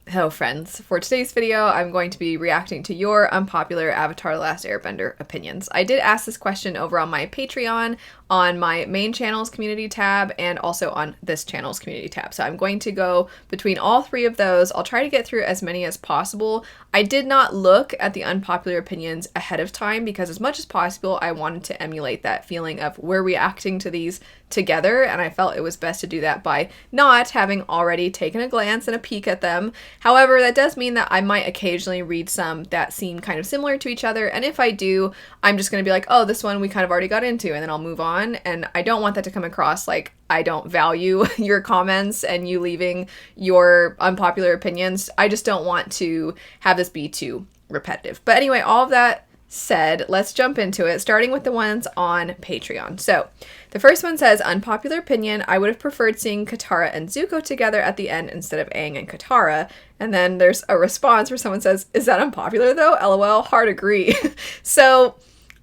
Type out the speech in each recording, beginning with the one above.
Hello friends, for today's video I'm going to be reacting to your unpopular Avatar: The Last Airbender opinions. I did ask this question over on my Patreon, on my main channel's community tab, and also on this channel's community tab. So I'm going to go between all three of those. I'll try to get through as many as possible. I did not look at the unpopular opinions ahead of time because as much as possible I wanted to emulate that feeling of we're reacting to these together, and I felt it was best to do that by not having already taken a glance and a peek at them. However, that does mean that I might occasionally read some that seem kind of similar to each other, and if I do, I'm just going to be like, oh, this one we kind of already got into, and then I'll move on, and I don't want that to come across like I don't value your comments and you leaving your unpopular opinions. I just don't want to have this be too repetitive. But anyway, all of that said, let's jump into it, starting with the ones on Patreon. So the first one says, unpopular opinion, I would have preferred seeing Katara and Zuko together at the end instead of Aang and Katara. And then there's a response where someone says, is that unpopular though? LOL, hard agree. So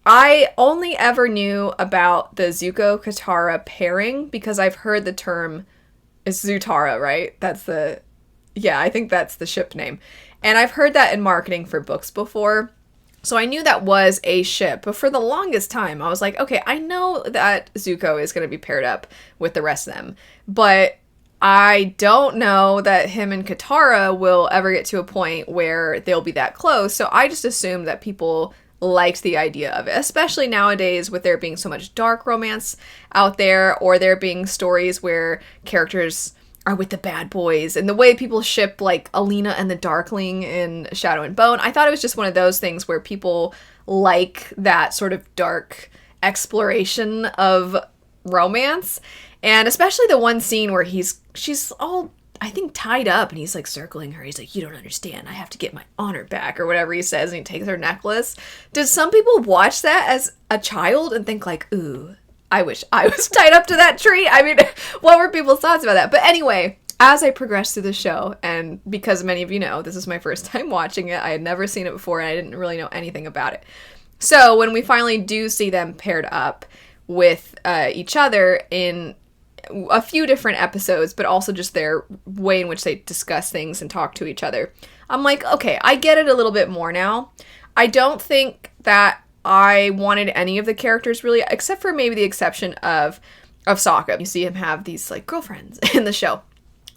I only ever knew about the Zuko-Katara pairing because I've heard the term, is Zutara, right? I think that's the ship name. And I've heard that in marketing for books before. So I knew that was a ship, but for the longest time, I was like, okay, I know that Zuko is going to be paired up with the rest of them, but I don't know that him and Katara will ever get to a point where they'll be that close, so I just assumed that people liked the idea of it, especially nowadays with there being so much dark romance out there, or there being stories where characters are with the bad boys, and the way people ship like Alina and the Darkling in Shadow and Bone. I thought it was just one of those things where people like that sort of dark exploration of romance, and especially the one scene where she's all, I think, tied up and he's like circling her. He's like, you don't understand, I have to get my honor back, or whatever he says, and he takes her necklace. Did some people watch that as a child and think like, ooh, I wish I was tied up to that tree? I mean, what were people's thoughts about that? But anyway, as I progressed through the show, and because many of you know, this is my first time watching it, I had never seen it before, and I didn't really know anything about it. So when we finally do see them paired up with each other in a few different episodes, but also just their way in which they discuss things and talk to each other, I'm like, okay, I get it a little bit more now. I don't think that I wanted any of the characters really, except for maybe the exception of Sokka. You see him have these like girlfriends in the show.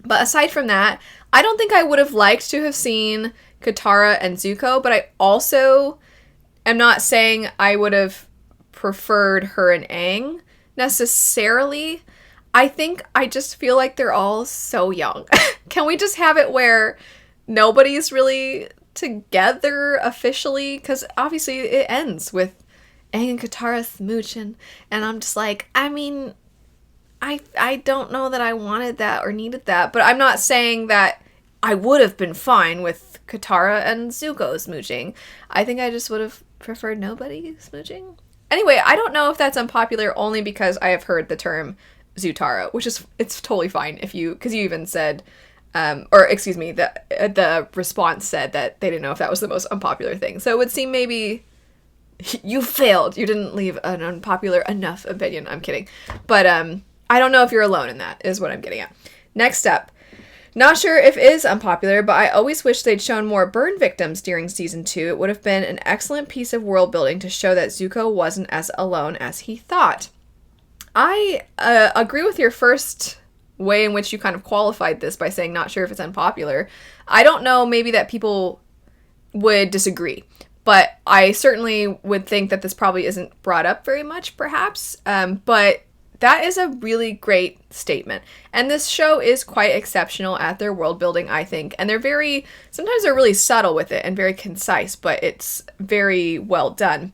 But aside from that, I don't think I would have liked to have seen Katara and Zuko, but I also am not saying I would have preferred her and Aang necessarily. I think I just feel like they're all so young. Can we just have it where nobody's really together officially? Because obviously it ends with Aang and Katara smooching, and I'm just like, I mean, I don't know that I wanted that or needed that, but I'm not saying that I would have been fine with Katara and Zuko smooching. I think I just would have preferred nobody smooching. Anyway, I don't know if that's unpopular only because I have heard the term Zutara, which is, it's totally fine if you, because you even said, the response said that they didn't know if that was the most unpopular thing. So it would seem maybe you failed. You didn't leave an unpopular enough opinion. I'm kidding. But I don't know if you're alone in that, is what I'm getting at. Next up. Not sure if it is unpopular, but I always wish they'd shown more burn victims during season 2. It would have been an excellent piece of world building to show that Zuko wasn't as alone as he thought. I agree with your first way in which you kind of qualified this by saying not sure if it's unpopular. I don't know, maybe that people would disagree, but I certainly would think that this probably isn't brought up very much, perhaps, but that is a really great statement. And this show is quite exceptional at their world building, I think, and sometimes they're really subtle with it and very concise, but it's very well done.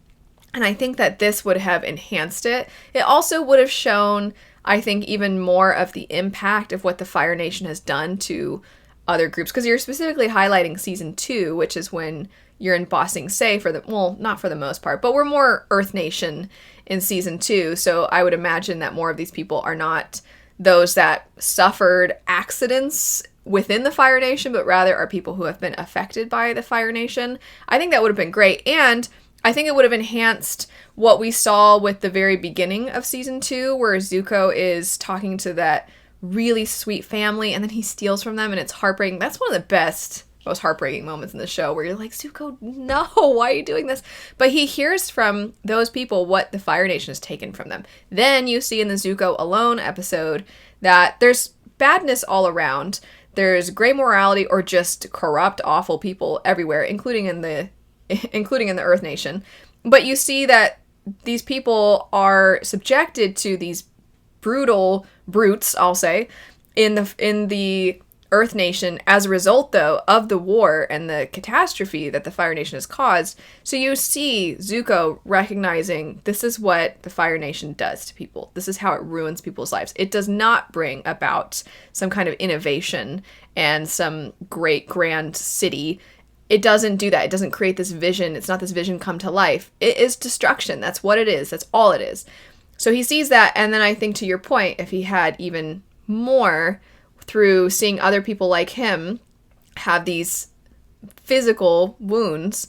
And I think that this would have enhanced it. It also would have shown, I think, even more of the impact of what the Fire Nation has done to other groups. Because you're specifically highlighting season 2, which is when you're in Ba Sing Se not for the most part, but we're more Earth Nation in season 2. So I would imagine that more of these people are not those that suffered accidents within the Fire Nation, but rather are people who have been affected by the Fire Nation. I think that would have been great. And I think it would have enhanced what we saw with the very beginning of season 2, where Zuko is talking to that really sweet family, and then he steals from them, and it's heartbreaking. That's one of the best, most heartbreaking moments in the show, where you're like, Zuko, no, why are you doing this? But he hears from those people what the Fire Nation has taken from them. Then you see in the Zuko Alone episode that there's badness all around. There's gray morality or just corrupt, awful people everywhere, including in the Earth Nation. But you see that these people are subjected to these brutal brutes, I'll say, in the Earth Nation as a result, though, of the war and the catastrophe that the Fire Nation has caused. So you see Zuko recognizing this is what the Fire Nation does to people. This is how it ruins people's lives. It does not bring about some kind of innovation and some great grand city. It doesn't do that. It doesn't create this vision. It's not this vision come to life. It is destruction. That's what it is. That's all it is. So he sees that, and then I think, to your point, if he had even more through seeing other people like him have these physical wounds,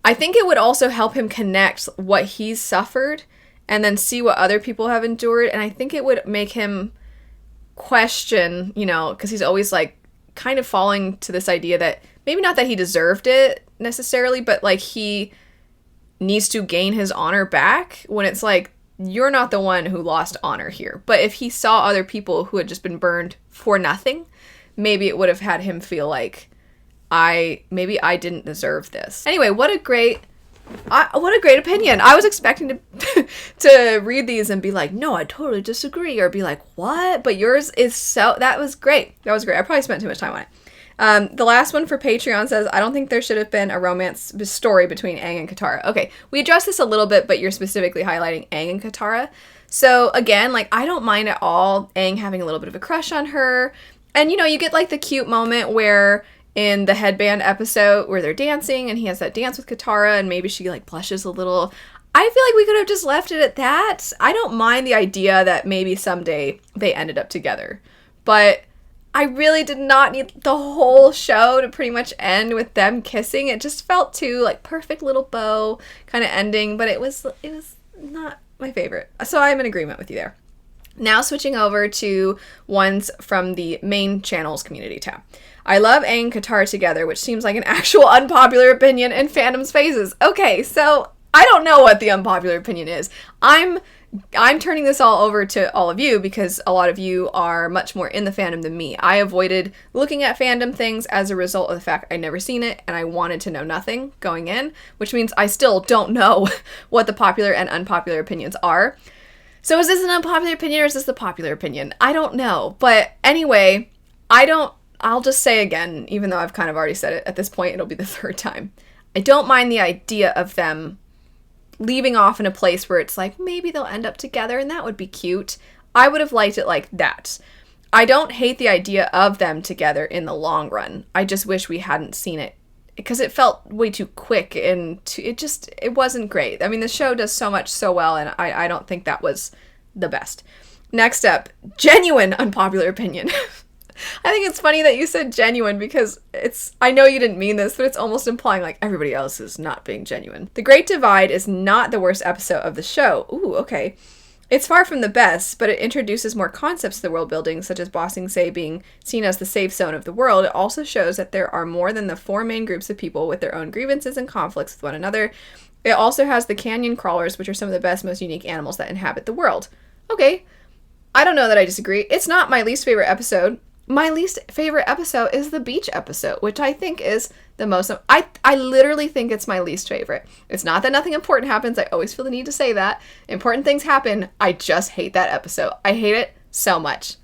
I think it would also help him connect what he's suffered and then see what other people have endured. And I think it would make him question, because he's always like kind of falling to this idea that maybe not that he deserved it necessarily, but like he needs to gain his honor back, when it's like, you're not the one who lost honor here. But if he saw other people who had just been burned for nothing, maybe it would have had him feel like, maybe I didn't deserve this. Anyway, what a great opinion. I was expecting to read these and be like, no, I totally disagree, or be like, what? But yours is that was great. That was great. I probably spent too much time on it. The last one for Patreon says, I don't think there should have been a romance story between Aang and Katara. Okay, we addressed this a little bit, but you're specifically highlighting Aang and Katara. So again, like, I don't mind at all Aang having a little bit of a crush on her. And, you get like the cute moment where in the headband episode where they're dancing and he has that dance with Katara and maybe she like blushes a little. I feel like we could have just left it at that. I don't mind the idea that maybe someday they ended up together. But I really did not need the whole show to pretty much end with them kissing. It just felt too like perfect little bow kind of ending, but it was not my favorite. So I'm in agreement with you there. Now switching over to ones from the main channels community tab. I love Aang and Katara together, which seems like an actual unpopular opinion in fandom's faces. Okay, so I don't know what the unpopular opinion is. I'm turning this all over to all of you because a lot of you are much more in the fandom than me. I avoided looking at fandom things as a result of the fact I'd never seen it and I wanted to know nothing going in, which means I still don't know what the popular and unpopular opinions are. So is this an unpopular opinion or is this the popular opinion? I don't know. But anyway, I'll just say again, even though I've kind of already said it at this point, it'll be the third time. I don't mind the idea of them leaving off in a place where it's like, maybe they'll end up together and that would be cute. I would have liked it like that. I don't hate the idea of them together in the long run. I just wish we hadn't seen it because it felt way too quick and it wasn't great. I mean, the show does so much so well and I don't think that was the best. Next up, genuine unpopular opinion. I think it's funny that you said genuine because I know you didn't mean this, but it's almost implying like everybody else is not being genuine. The Great Divide is not the worst episode of the show. Ooh, okay. It's far from the best, but it introduces more concepts to the world building, such as Ba Sing Se being seen as the safe zone of the world. It also shows that there are more than the four main groups of people with their own grievances and conflicts with one another. It also has the canyon crawlers, which are some of the best, most unique animals that inhabit the world. Okay. I don't know that I disagree. It's not my least favorite episode. My least favorite episode is the beach episode, which I think is the most... I literally think it's my least favorite. It's not that nothing important happens. I always feel the need to say that. Important things happen. I just hate that episode. I hate it so much.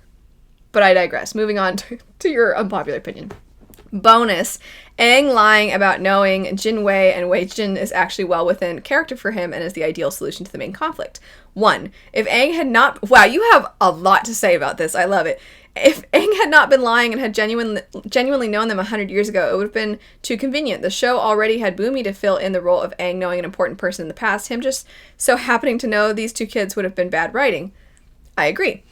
But I digress. Moving on to your unpopular opinion. Bonus. Aang lying about knowing Jin Wei and Wei Jin is actually well within character for him and is the ideal solution to the main conflict. 1. If Aang had not... Wow, you have a lot to say about this. I love it. If Aang had not been lying and had genuinely known them 100 years ago, it would have been too convenient. The show already had Boomy to fill in the role of Aang knowing an important person in the past. Him just so happening to know these two kids would have been bad writing. I agree.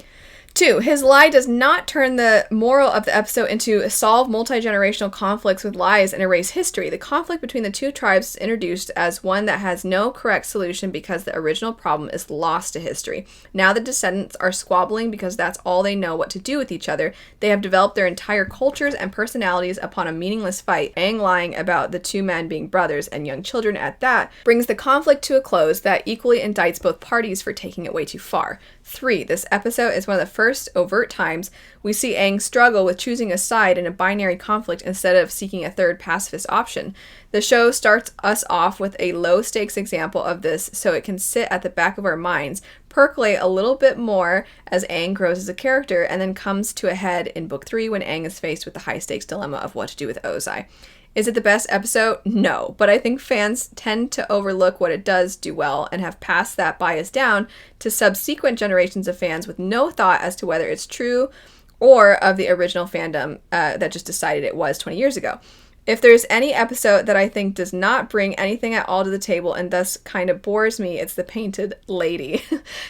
2, his lie does not turn the moral of the episode into solve multi-generational conflicts with lies and erase history. The conflict between the two tribes is introduced as one that has no correct solution because the original problem is lost to history. Now the descendants are squabbling because that's all they know what to do with each other. They have developed their entire cultures and personalities upon a meaningless fight. Aang lying about the two men being brothers and young children at that brings the conflict to a close that equally indicts both parties for taking it way too far. 3, this episode is one of the first overt times we see Aang struggle with choosing a side in a binary conflict instead of seeking a third pacifist option. The show starts us off with a low-stakes example of this so it can sit at the back of our minds, percolate a little bit more as Aang grows as a character, and then comes to a head in Book 3 when Aang is faced with the high-stakes dilemma of what to do with Ozai. Is it the best episode? No, but I think fans tend to overlook what it does do well and have passed that bias down to subsequent generations of fans with no thought as to whether it's true or of the original fandom that just decided it was 20 years ago. If there's any episode that I think does not bring anything at all to the table and thus kind of bores me, it's The Painted Lady.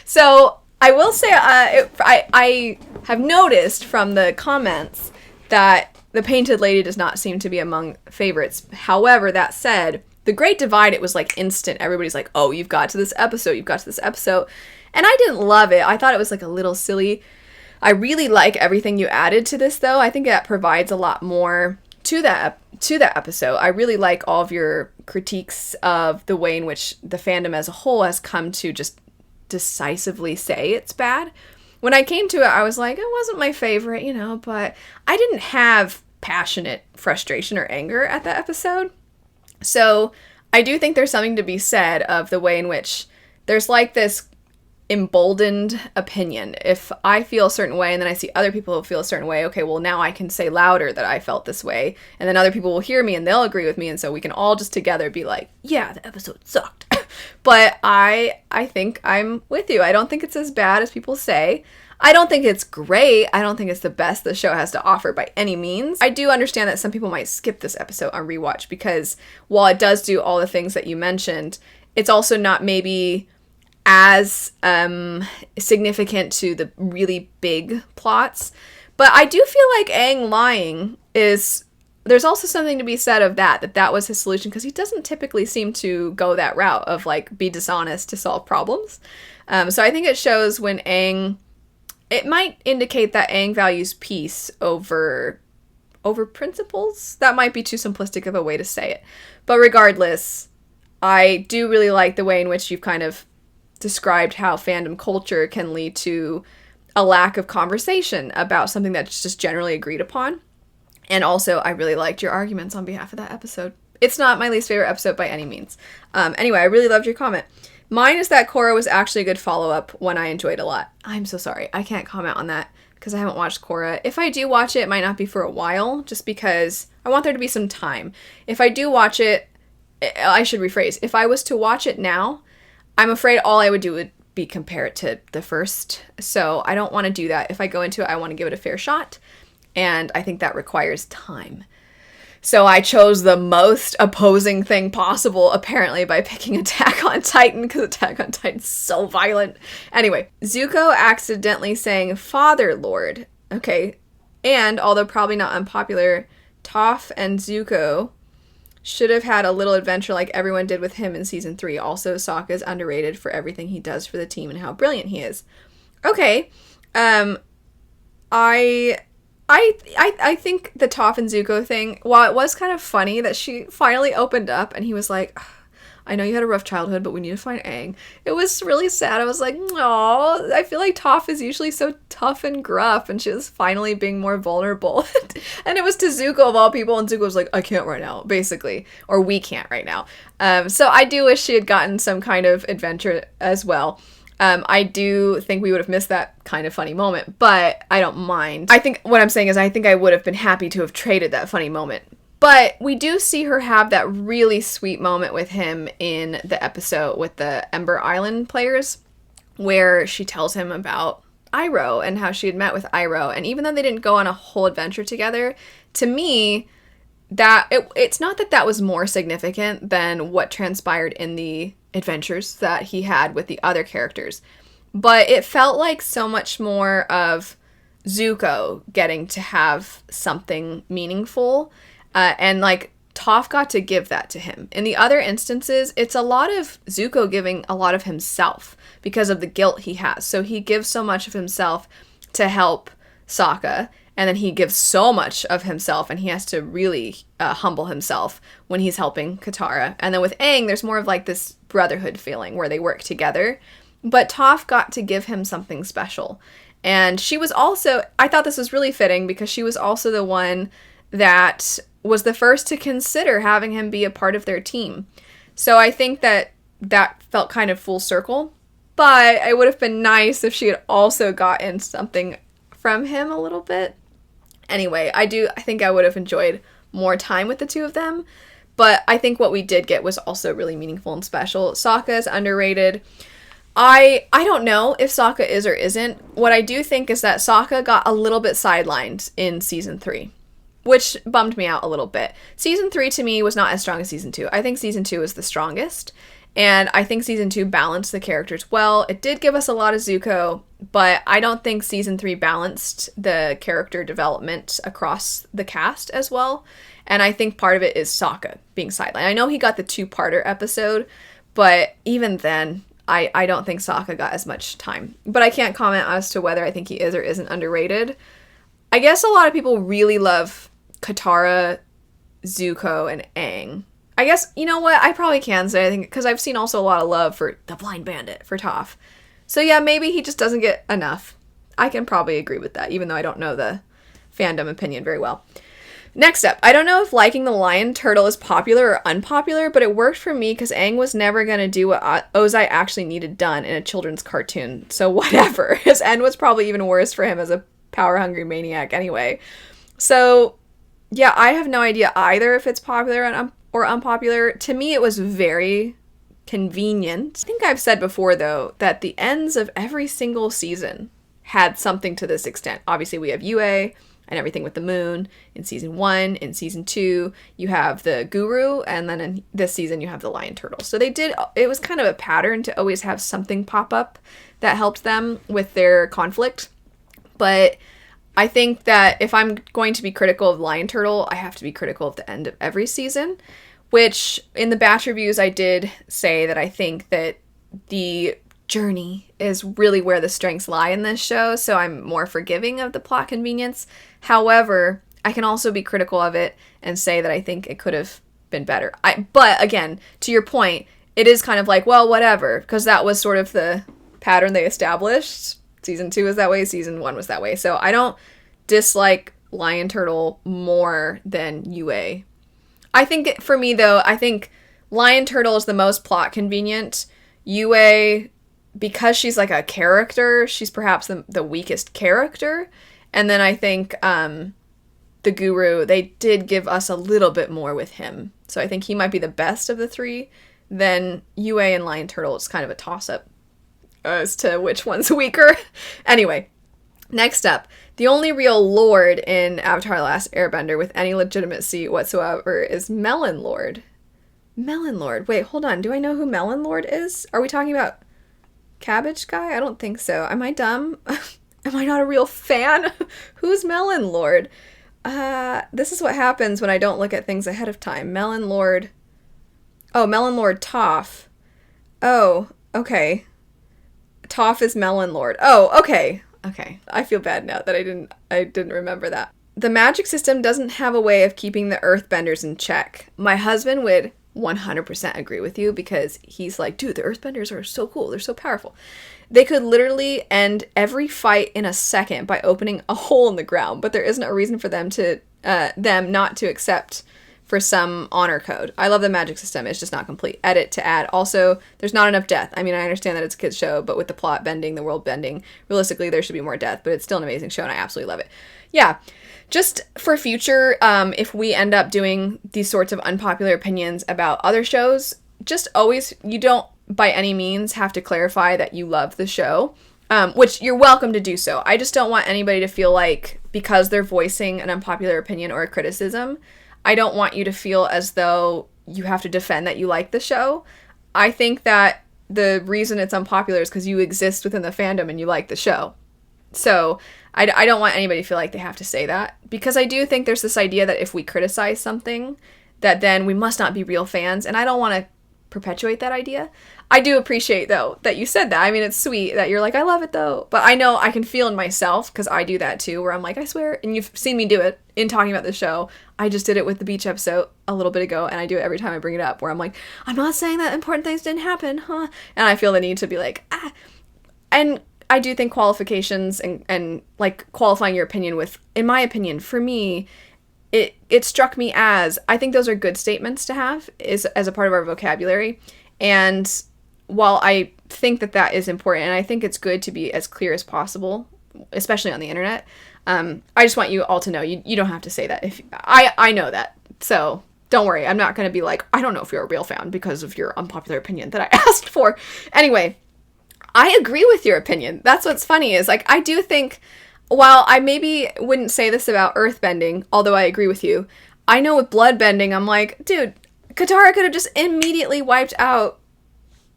So I will say I have noticed from the comments that The Painted Lady does not seem to be among favorites. However, that said, The Great Divide, it was like instant. Everybody's like, oh, you've got to this episode, you've got to this episode. And I didn't love it. I thought it was like a little silly. I really like everything you added to this, though. I think that provides a lot more to that episode. I really like all of your critiques of the way in which the fandom as a whole has come to just decisively say it's bad. When I came to it, I was like, it wasn't my favorite, but I didn't have passionate frustration or anger at that episode. So I do think there's something to be said of the way in which there's like this emboldened opinion. If I feel a certain way and then I see other people who feel a certain way, okay, well now I can say louder that I felt this way, and then other people will hear me and they'll agree with me, and so we can all just together be like, yeah, the episode sucked. But I think I'm with you. I don't think it's as bad as people say. I don't think it's great. I don't think it's the best the show has to offer by any means. I do understand that some people might skip this episode on rewatch because while it does do all the things that you mentioned, it's also not maybe as significant to the really big plots. But I do feel like Aang lying is... There's also something to be said of that was his solution, because he doesn't typically seem to go that route of, like, be dishonest to solve problems. So I think it shows when Aang... It might indicate that Aang values peace over principles. That might be too simplistic of a way to say it. But regardless, I do really like the way in which you've kind of described how fandom culture can lead to a lack of conversation about something that's just generally agreed upon. And also, I really liked your arguments on behalf of that episode. It's not my least favorite episode by any means. Anyway, I really loved your comment. Mine is that Korra was actually a good follow-up, one I enjoyed a lot. I'm so sorry. I can't comment on that because I haven't watched Korra. If I do watch it, it might not be for a while, just because I want there to be some time. If I do watch it, I should rephrase. If I was to watch it now, I'm afraid all I would do would be compare it to the first. So I don't want to do that. If I go into it, I want to give it a fair shot. And I think that requires time. So I chose the most opposing thing possible, apparently, by picking Attack on Titan, because Attack on Titan's so violent. Anyway, Zuko accidentally saying Father Lord. Okay. And, although probably not unpopular, Toph and Zuko should have had a little adventure like everyone did with him in season 3. Also, Sokka is underrated for everything he does for the team and how brilliant he is. Okay. I think the Toph and Zuko thing, while it was kind of funny that she finally opened up and he was like, I know you had a rough childhood, but we need to find Aang. It was really sad. I was like, aw, I feel like Toph is usually so tough and gruff, and she was finally being more vulnerable. And it was to Zuko of all people, and Zuko was like, I can't right now, basically. Or we can't right now. So I do wish she had gotten some kind of adventure as well. I do think we would have missed that kind of funny moment, but I don't mind. I think what I'm saying is I think I would have been happy to have traded that funny moment. But we do see her have that really sweet moment with him in the episode with the Ember Island players, where she tells him about Iroh and how she had met with Iroh. And even though they didn't go on a whole adventure together, to me, that it's not that was more significant than what transpired in the adventures that he had with the other characters. But it felt like so much more of Zuko getting to have something meaningful, and like Toph got to give that to him. In the other instances, it's a lot of Zuko giving a lot of himself because of the guilt he has. So he gives so much of himself to help Sokka, and then he gives so much of himself, and he has to really humble himself when he's helping Katara. And then with Aang, there's more of like this brotherhood feeling where they work together. But Toph got to give him something special. And she was also, I thought this was really fitting because she was also the one that was the first to consider having him be a part of their team. So I think that that felt kind of full circle. But it would have been nice if she had also gotten something from him a little bit. Anyway, I think I would have enjoyed more time with the two of them. But I think what we did get was also really meaningful and special. Sokka is underrated. I don't know if Sokka is or isn't. What I do think is that Sokka got a little bit sidelined in Season 3, which bummed me out a little bit. Season 3 to me was not as strong as Season 2. I think Season 2 is the strongest, and I think Season 2 balanced the characters well. It did give us a lot of Zuko, but I don't think Season 3 balanced the character development across the cast as well, and I think part of it is Sokka being sidelined. I know he got the two-parter episode, but even then, I don't think Sokka got as much time. But I can't comment as to whether I think he is or isn't underrated. I guess a lot of people really love Katara, Zuko, and Aang. I guess, you know what, I probably can say, I think, because I've seen also a lot of love for the Blind Bandit, for Toph. So yeah, maybe he just doesn't get enough. I can probably agree with that, even though I don't know the fandom opinion very well. Next up, I don't know if liking the lion turtle is popular or unpopular, but it worked for me because Aang was never going to do what Ozai actually needed done in a children's cartoon. So whatever. His end was probably even worse for him as a power-hungry maniac anyway. So yeah, I have no idea either if it's popular or unpopular. To me, it was very convenient. I think I've said before, though, that the ends of every single season had something to this extent. Obviously, we have UA and everything with the moon in Season 1. In Season 2, you have the guru, and then in this season, you have the lion turtle. So it was kind of a pattern to always have something pop up that helped them with their conflict. But I think that if I'm going to be critical of lion turtle, I have to be critical of the end of every season, which in the batch reviews, I did say that I think that the journey is really where the strengths lie in this show, so I'm more forgiving of the plot convenience. However, I can also be critical of it and say that I think it could have been better. But again, to your point, it is kind of like, well, whatever, because that was sort of the pattern they established. Season 2 was that way, Season 1 was that way. So I don't dislike Lion Turtle more than UA. I think, for me though, I think Lion Turtle is the most plot convenient. UA, because she's like a character, she's perhaps the weakest character. And then I think the guru, they did give us a little bit more with him. So I think he might be the best of the three. Then UA and Lion Turtle is kind of a toss-up as to which one's weaker. Anyway, next up, the only real Lord in Avatar: The Last Airbender with any legitimacy whatsoever is Melon Lord. Melon Lord. Wait, hold on. Do I know who Melon Lord is? Are we talking about Cabbage Guy? I don't think so. Am I dumb? Am I not a real fan? Who's Melon Lord? This is what happens when I don't look at things ahead of time. Melon Lord. Oh, Melon Lord Toph. Oh, okay. Toph is Melon Lord. Oh, okay. Okay. I feel bad now that I didn't remember that. The magic system doesn't have a way of keeping the earthbenders in check. My husband would 100% agree with you because he's like, dude, the earthbenders are so cool. They're so powerful. They could literally end every fight in a second by opening a hole in the ground, but there isn't a reason for them not to accept for some honor code. I love the magic system. It's just not complete. Edit to add. Also, there's not enough death. I mean, I understand that it's a kid's show, but with the plot bending, the world bending, realistically, there should be more death, but it's still an amazing show, and I absolutely love it. Yeah, just for future, if we end up doing these sorts of unpopular opinions about other shows, just always, you don't by any means have to clarify that you love the show, which you're welcome to do so. I just don't want anybody to feel like because they're voicing an unpopular opinion or a criticism, I don't want you to feel as though you have to defend that you like the show. I think that the reason it's unpopular is because you exist within the fandom and you like the show. So I don't want anybody to feel like they have to say that, because I do think there's this idea that if we criticize something, that then we must not be real fans, and I don't want to perpetuate that idea. I do appreciate, though, that you said that. I mean, it's sweet that you're like, I love it, though. But I know I can feel in myself, because I do that, too, where I'm like, I swear, and you've seen me do it in talking about the show. I just did it with the beach episode a little bit ago, and I do it every time I bring it up, where I'm like, I'm not saying that important things didn't happen, huh? And I feel the need to be like, ah. And I do think qualifications and like, qualifying your opinion with, in my opinion, for me, it struck me as, I think those are good statements to have as a part of our vocabulary. And while I think that is important, and I think it's good to be as clear as possible, especially on the internet, I just want you all to know, you don't have to say that. If I know that. So don't worry. I'm not going to be like, I don't know if you're a real fan because of your unpopular opinion that I asked for. Anyway, I agree with your opinion. That's what's funny is, like, I do think, while I maybe wouldn't say this about earthbending, although I agree with you, I know with bloodbending, I'm like, dude, Katara could have just immediately wiped out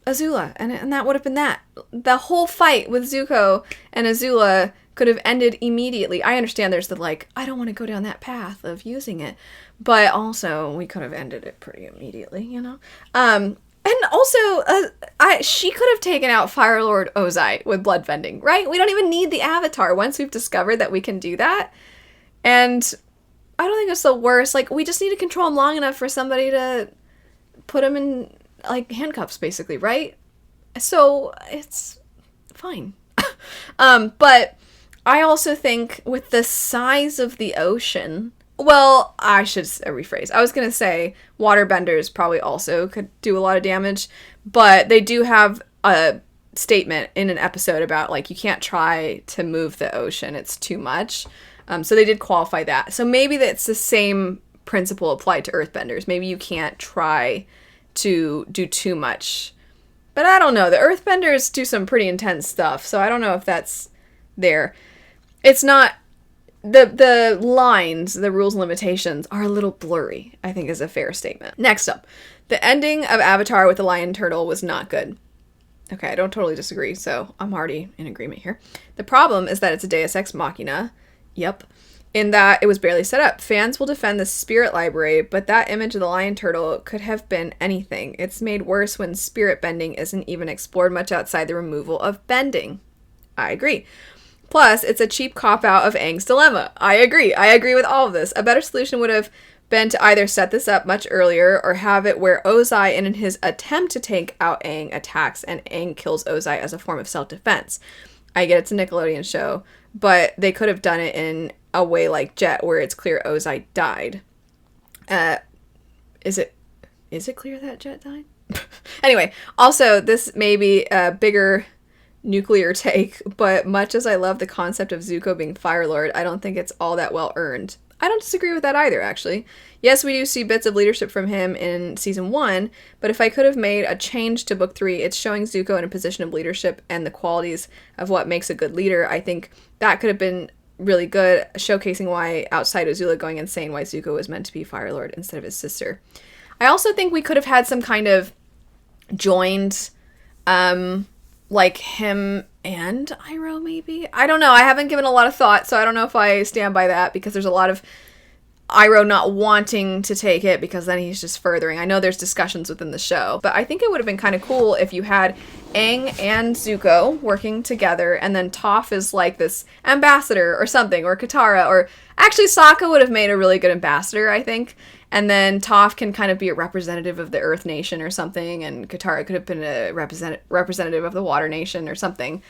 Azula, and that would have been that. The whole fight with Zuko and Azula could have ended immediately. I understand there's the, like, I don't want to go down that path of using it, but also we could have ended it pretty immediately, you know? And also, she could have taken out Fire Lord Ozai with bloodbending, right? We don't even need the Avatar once we've discovered that we can do that. And I don't think it's the worst. Like, we just need to control him long enough for somebody to put him in, like, handcuffs, basically, right? So it's fine. But I also think with the size of the ocean, well, I should rephrase. I was going to say waterbenders probably also could do a lot of damage, but they do have a statement in an episode about, like, you can't try to move the ocean. It's too much. So they did qualify that. So maybe that's the same principle applied to earthbenders. Maybe you can't try to do too much. But I don't know. The earthbenders do some pretty intense stuff, so I don't know if that's there. It's not... The lines, the rules and limitations are a little blurry, I think is a fair statement. Next up, the ending of Avatar with the lion turtle was not good. Okay, I don't totally disagree, so I'm already in agreement here. The problem is that it's a Deus Ex Machina. Yep. In that it was barely set up. Fans will defend the spirit library, but that image of the lion turtle could have been anything. It's made worse when spirit bending isn't even explored much outside the removal of bending. I agree. Plus, it's a cheap cop-out of Aang's dilemma. I agree. I agree with all of this. A better solution would have been to either set this up much earlier or have it where Ozai, in his attempt to take out Aang, attacks and Aang kills Ozai as a form of self-defense. I get it's a Nickelodeon show, but they could have done it in a way like Jet, where it's clear Ozai died. Is it clear that Jet died? Anyway, also, this may be a bigger nuclear take, but much as I love the concept of Zuko being Fire Lord, I don't think it's all that well earned. I don't disagree with that either, actually. Yes, we do see bits of leadership from him in season 1, but if I could have made a change to book 3, it's showing Zuko in a position of leadership and the qualities of what makes a good leader. I think that could have been really good, showcasing why, outside Azula going insane, why Zuko was meant to be Fire Lord instead of his sister. I also think we could have had some kind of joined, like him and Iroh, maybe? I don't know. I haven't given a lot of thought, so I don't know if I stand by that, because there's a lot of Iroh not wanting to take it, because then he's just furthering. I know there's discussions within the show, but I think it would have been kind of cool if you had Aang and Zuko working together, and then Toph is like this ambassador or something, or Katara, or actually Sokka would have made a really good ambassador, I think. And then Toph can kind of be a representative of the Earth Nation or something, and Katara could have been a representative of the Water Nation or something,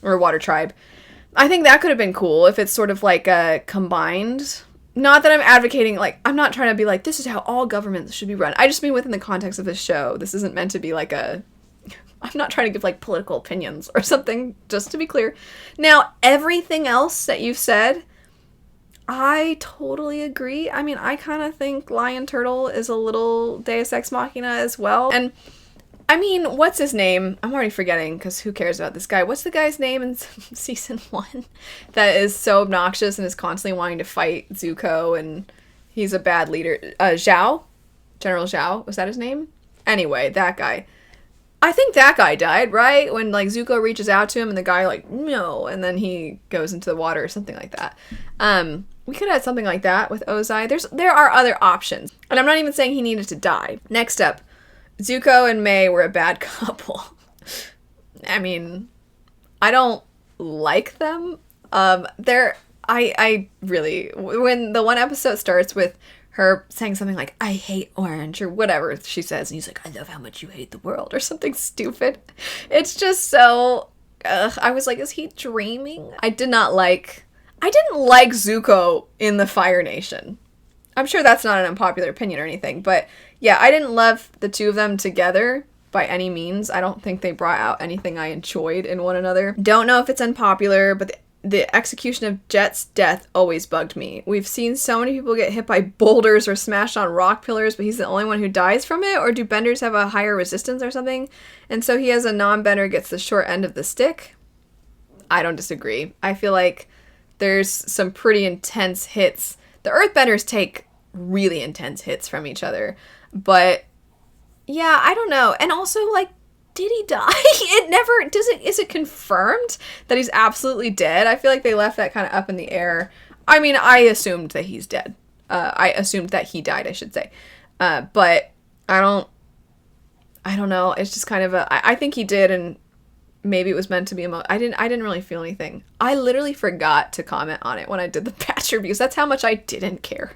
or Water Tribe. I think that could have been cool if it's sort of like a combined... Not that I'm advocating, like, I'm not trying to be like, this is how all governments should be run. I just mean within the context of this show. This isn't meant to be like a... I'm not trying to give, like, political opinions or something, just to be clear. Now, everything else that you've said... I totally agree. I mean, I kind of think Lion Turtle is a little Deus Ex Machina as well. And, I mean, what's his name? I'm already forgetting, because who cares about this guy? What's the guy's name in season 1 that is so obnoxious and is constantly wanting to fight Zuko, and he's a bad leader? Zhao? General Zhao? Was that his name? Anyway, that guy. I think that guy died, right? When, like, Zuko reaches out to him and the guy, like, no, and then he goes into the water or something like that. We could have had something like that with Ozai. There are other options. And I'm not even saying he needed to die. Next up, Zuko and May were a bad couple. I mean, I don't like them. I really, when the one episode starts with her saying something like, I hate orange, or whatever she says, and he's like, I love how much you hate the world, or something stupid. It's just so, I was like, is he dreaming? I didn't like Zuko in the Fire Nation. I'm sure that's not an unpopular opinion or anything, but yeah, I didn't love the two of them together by any means. I don't think they brought out anything I enjoyed in one another. Don't know if it's unpopular, but the execution of Jet's death always bugged me. We've seen so many people get hit by boulders or smashed on rock pillars, but he's the only one who dies from it? Or do benders have a higher resistance or something? And so he, as a non-bender, gets the short end of the stick? I don't disagree. I feel like there's some pretty intense hits. The earthbenders take really intense hits from each other. But yeah, I don't know. And also, like, did he die? It never is it confirmed that he's absolutely dead? I feel like they left that kind of up in the air. I mean, I assumed that he's dead. I assumed that he died, I should say. But I don't know. It's just kind of I think he did, and maybe it was meant to be I didn't really feel anything. I literally forgot to comment on it when I did the patch reviews. That's how much I didn't care.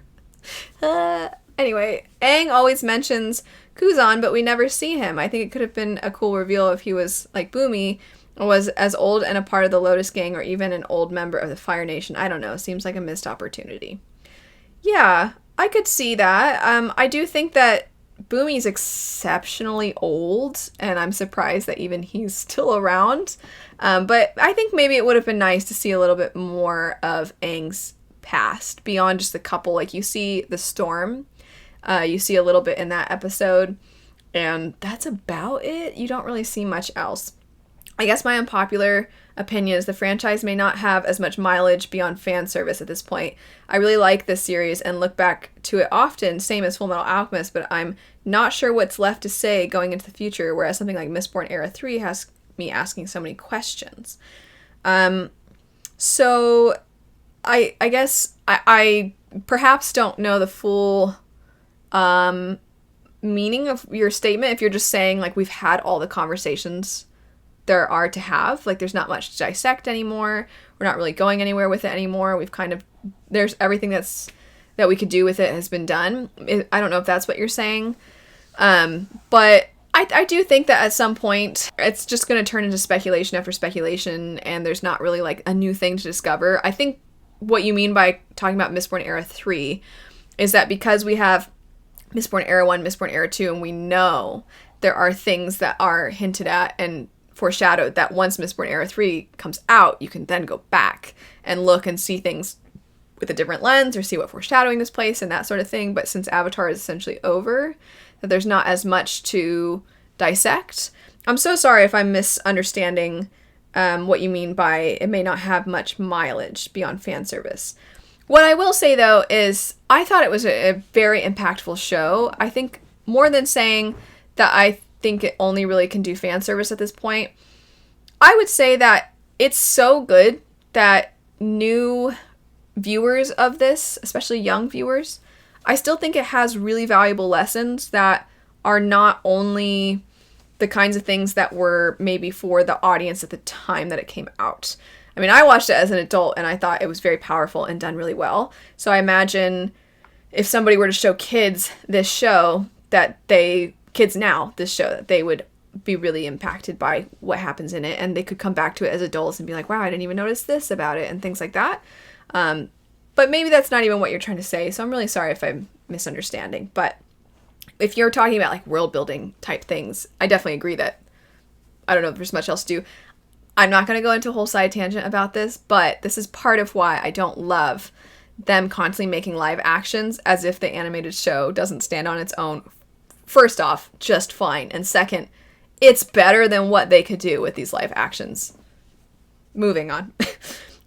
Anyway, Aang always mentions Kuzan, but we never see him. I think it could have been a cool reveal if he was like Boomy, was as old and a part of the Lotus Gang, or even an old member of the Fire Nation. I don't know. Seems like a missed opportunity. Yeah, I could see that. I do think that Boomy's exceptionally old, and I'm surprised that even he's still around. But I think maybe it would have been nice to see a little bit more of Aang's past, beyond just the couple. Like, you see the storm. You see a little bit in that episode, and that's about it. You don't really see much else. I guess my unpopular opinion is the franchise may not have as much mileage beyond fan service at this point. I really like this series and look back to it often, same as Fullmetal Alchemist, but I'm not sure what's left to say going into the future, whereas something like Mistborn Era 3 has me asking so many questions. So I guess I perhaps don't know the full meaning of your statement if you're just saying, like, we've had all the conversations there are to have. Like, there's not much to dissect anymore. We're not really going anywhere with it anymore. We've kind of, there's everything that we could do with it has been done. I don't know if that's what you're saying. But I do think that at some point it's just going to turn into speculation after speculation, and there's not really like a new thing to discover. I think what you mean by talking about Mistborn Era 3 is that because we have Mistborn Era 1, Mistborn Era 2, and we know there are things that are hinted at and foreshadowed that once Mistborn Era 3 comes out, you can then go back and look and see things with a different lens or see what foreshadowing is placed and that sort of thing. But since Avatar is essentially over, that there's not as much to dissect. I'm so sorry if I'm misunderstanding what you mean by it may not have much mileage beyond fan service. What I will say, though, is I thought it was a very impactful show. I think more than saying that I think it only really can do fan service at this point, I would say that it's so good that new viewers of this, especially young viewers, I still think it has really valuable lessons that are not only the kinds of things that were maybe for the audience at the time that it came out. I mean, I watched it as an adult and I thought it was very powerful and done really well. So I imagine if somebody were to show kids this show, that they would be really impacted by what happens in it, and they could come back to it as adults and be like, wow, I didn't even notice this about it, and things like that. But maybe that's not even what you're trying to say, so I'm really sorry if I'm misunderstanding. But if you're talking about like world building type things, I definitely agree that I don't know if there's much else to do. I'm not going to go into a whole side tangent about this, but this is part of why I don't love them constantly making live actions as if the animated show doesn't stand on its own. First off, just fine. And second, it's better than what they could do with these live actions. Moving on.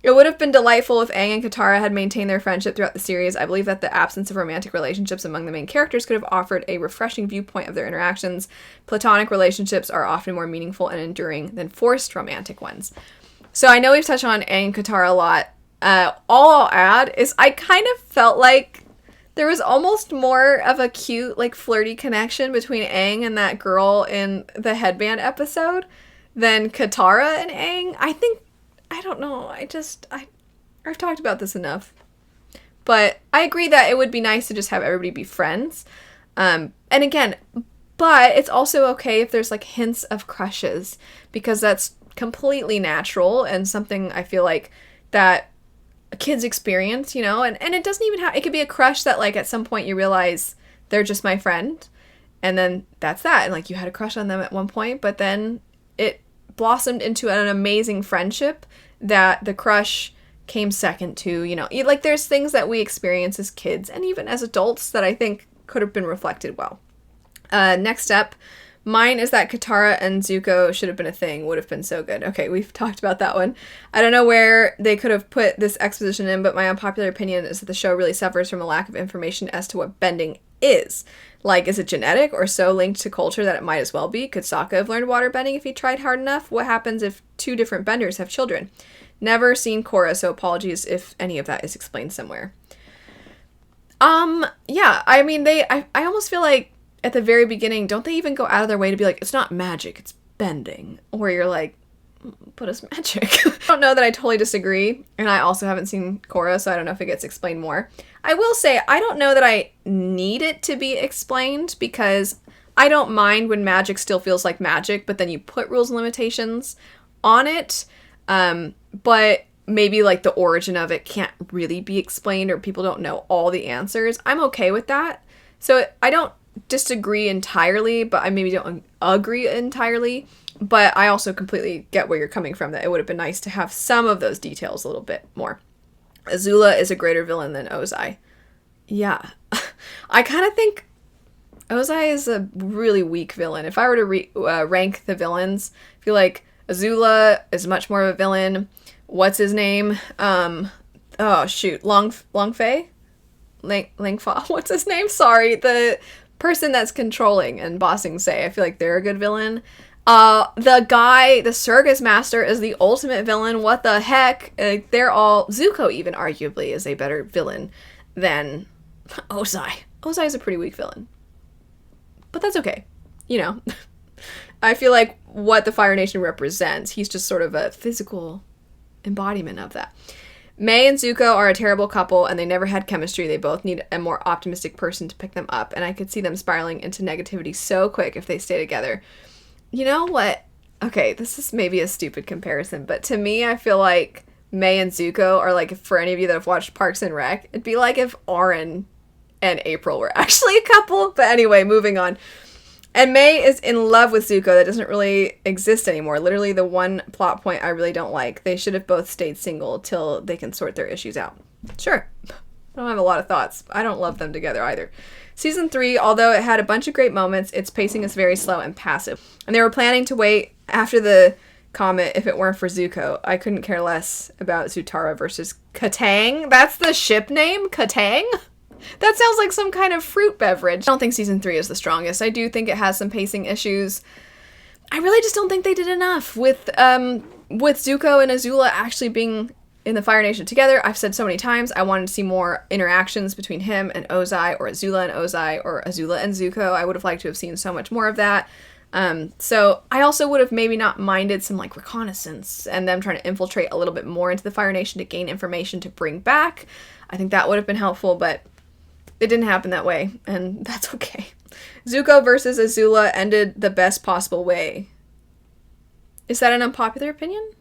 It would have been delightful if Aang and Katara had maintained their friendship throughout the series. I believe that the absence of romantic relationships among the main characters could have offered a refreshing viewpoint of their interactions. Platonic relationships are often more meaningful and enduring than forced romantic ones. So I know we've touched on Aang and Katara a lot. All I'll add is I kind of felt like there was almost more of a cute, like, flirty connection between Aang and that girl in the headband episode than Katara and Aang. I don't know, I've talked about this enough. But I agree that it would be nice to just have everybody be friends. And again, but it's also okay if there's, like, hints of crushes, because that's completely natural and something I feel like that kids experience, you know, and it doesn't even have, it could be a crush that, like, at some point you realize they're just my friend, and then that's that, and, like, you had a crush on them at one point, but then it blossomed into an amazing friendship that the crush came second to, you know, like, there's things that we experience as kids and even as adults that I think could have been reflected well. Next up, mine is that Katara and Zuko should have been a thing. Would have been so good. Okay, we've talked about that one. I don't know where they could have put this exposition in, but my unpopular opinion is that the show really suffers from a lack of information as to what bending is. Like, is it genetic or so linked to culture that it might as well be? Could Sokka have learned water bending if he tried hard enough? What happens if two different benders have children? Never seen Korra, so apologies if any of that is explained somewhere. Yeah, I mean, I almost feel like at the very beginning, don't they even go out of their way to be like, it's not magic, it's bending? Or you're like, but it's magic. I don't know that I totally disagree, and I also haven't seen Korra, so I don't know if it gets explained more. I will say, I don't know that I need it to be explained, because I don't mind when magic still feels like magic, but then you put rules and limitations on it, but maybe, like, the origin of it can't really be explained, or people don't know all the answers. I'm okay with that. So I don't disagree entirely, but I maybe don't agree entirely. But I also completely get where you're coming from, that it would have been nice to have some of those details a little bit more. Azula is a greater villain than Ozai. Yeah. I kind of think Ozai is a really weak villain. If I were to rank the villains, I feel like Azula is much more of a villain. What's his name? Oh, shoot. Long Fei? Lang Fa? What's his name? Sorry. The person that's controlling and bossing Say. I feel like they're a good villain. The circus master is the ultimate villain. What the heck? They're all... Zuko even arguably is a better villain than Ozai. Ozai is a pretty weak villain. But that's okay. You know. I feel like what the Fire Nation represents, he's just sort of a physical embodiment of that. May and Zuko are a terrible couple, and they never had chemistry. They both need a more optimistic person to pick them up, and I could see them spiraling into negativity so quick if they stay together. You know what? Okay, this is maybe a stupid comparison, but to me, I feel like May and Zuko are like, for any of you that have watched Parks and Rec, it'd be like if Auron and April were actually a couple. But anyway, moving on. And May is in love with Zuko. That doesn't really exist anymore. Literally the one plot point I really don't like. They should have both stayed single till they can sort their issues out. Sure. I don't have a lot of thoughts. I don't love them together either. Season 3, although it had a bunch of great moments, its pacing is very slow and passive. And they were planning to wait after the comet if it weren't for Zuko. I couldn't care less about Zutara versus Katang. That's the ship name? Katang? That sounds like some kind of fruit beverage. I don't think season 3 is the strongest. I do think it has some pacing issues. I really just don't think they did enough with Zuko and Azula actually being in the Fire Nation together. I've said so many times I wanted to see more interactions between him and Ozai, or Azula and Ozai, or Azula and Zuko. I would have liked to have seen so much more of that. So I also would have maybe not minded some, like, reconnaissance and them trying to infiltrate a little bit more into the Fire Nation to gain information to bring back. I think that would have been helpful, but it didn't happen that way, and that's okay. Zuko versus Azula ended the best possible way. Is that an unpopular opinion?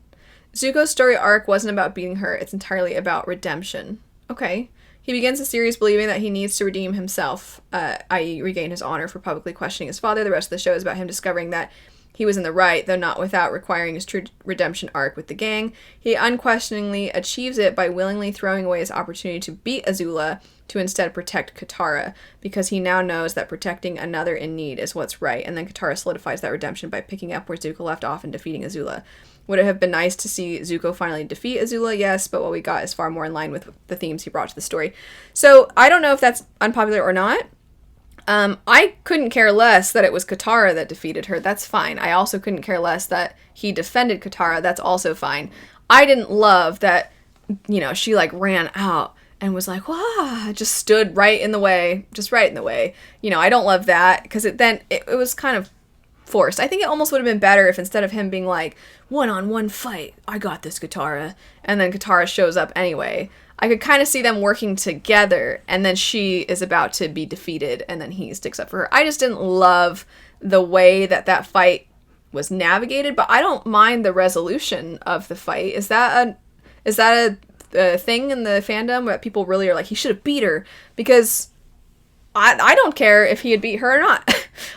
Zuko's story arc wasn't about beating her, it's entirely about redemption. Okay. He begins the series believing that he needs to redeem himself, i.e. regain his honor for publicly questioning his father. The rest of the show is about him discovering that he was in the right, though not without requiring his true redemption arc with the gang. He unquestioningly achieves it by willingly throwing away his opportunity to beat Azula to instead protect Katara, because he now knows that protecting another in need is what's right, and then Katara solidifies that redemption by picking up where Zuko left off and defeating Azula. Would it have been nice to see Zuko finally defeat Azula? Yes, but what we got is far more in line with the themes he brought to the story. So I don't know if that's unpopular or not. I couldn't care less that it was Katara that defeated her. That's fine. I also couldn't care less that he defended Katara. That's also fine. I didn't love that, you know, she like ran out and was like, wah, just stood right in the way, just right in the way. You know, I don't love that, because it was kind of forced. I think it almost would have been better if instead of him being like, one-on-one fight, I got this, Katara, and then Katara shows up anyway, I could kind of see them working together, and then she is about to be defeated, and then he sticks up for her. I just didn't love the way that fight was navigated, but I don't mind the resolution of the fight. Is that a thing in the fandom that people really are like, he should have beat her? Because I don't care if he had beat her or not.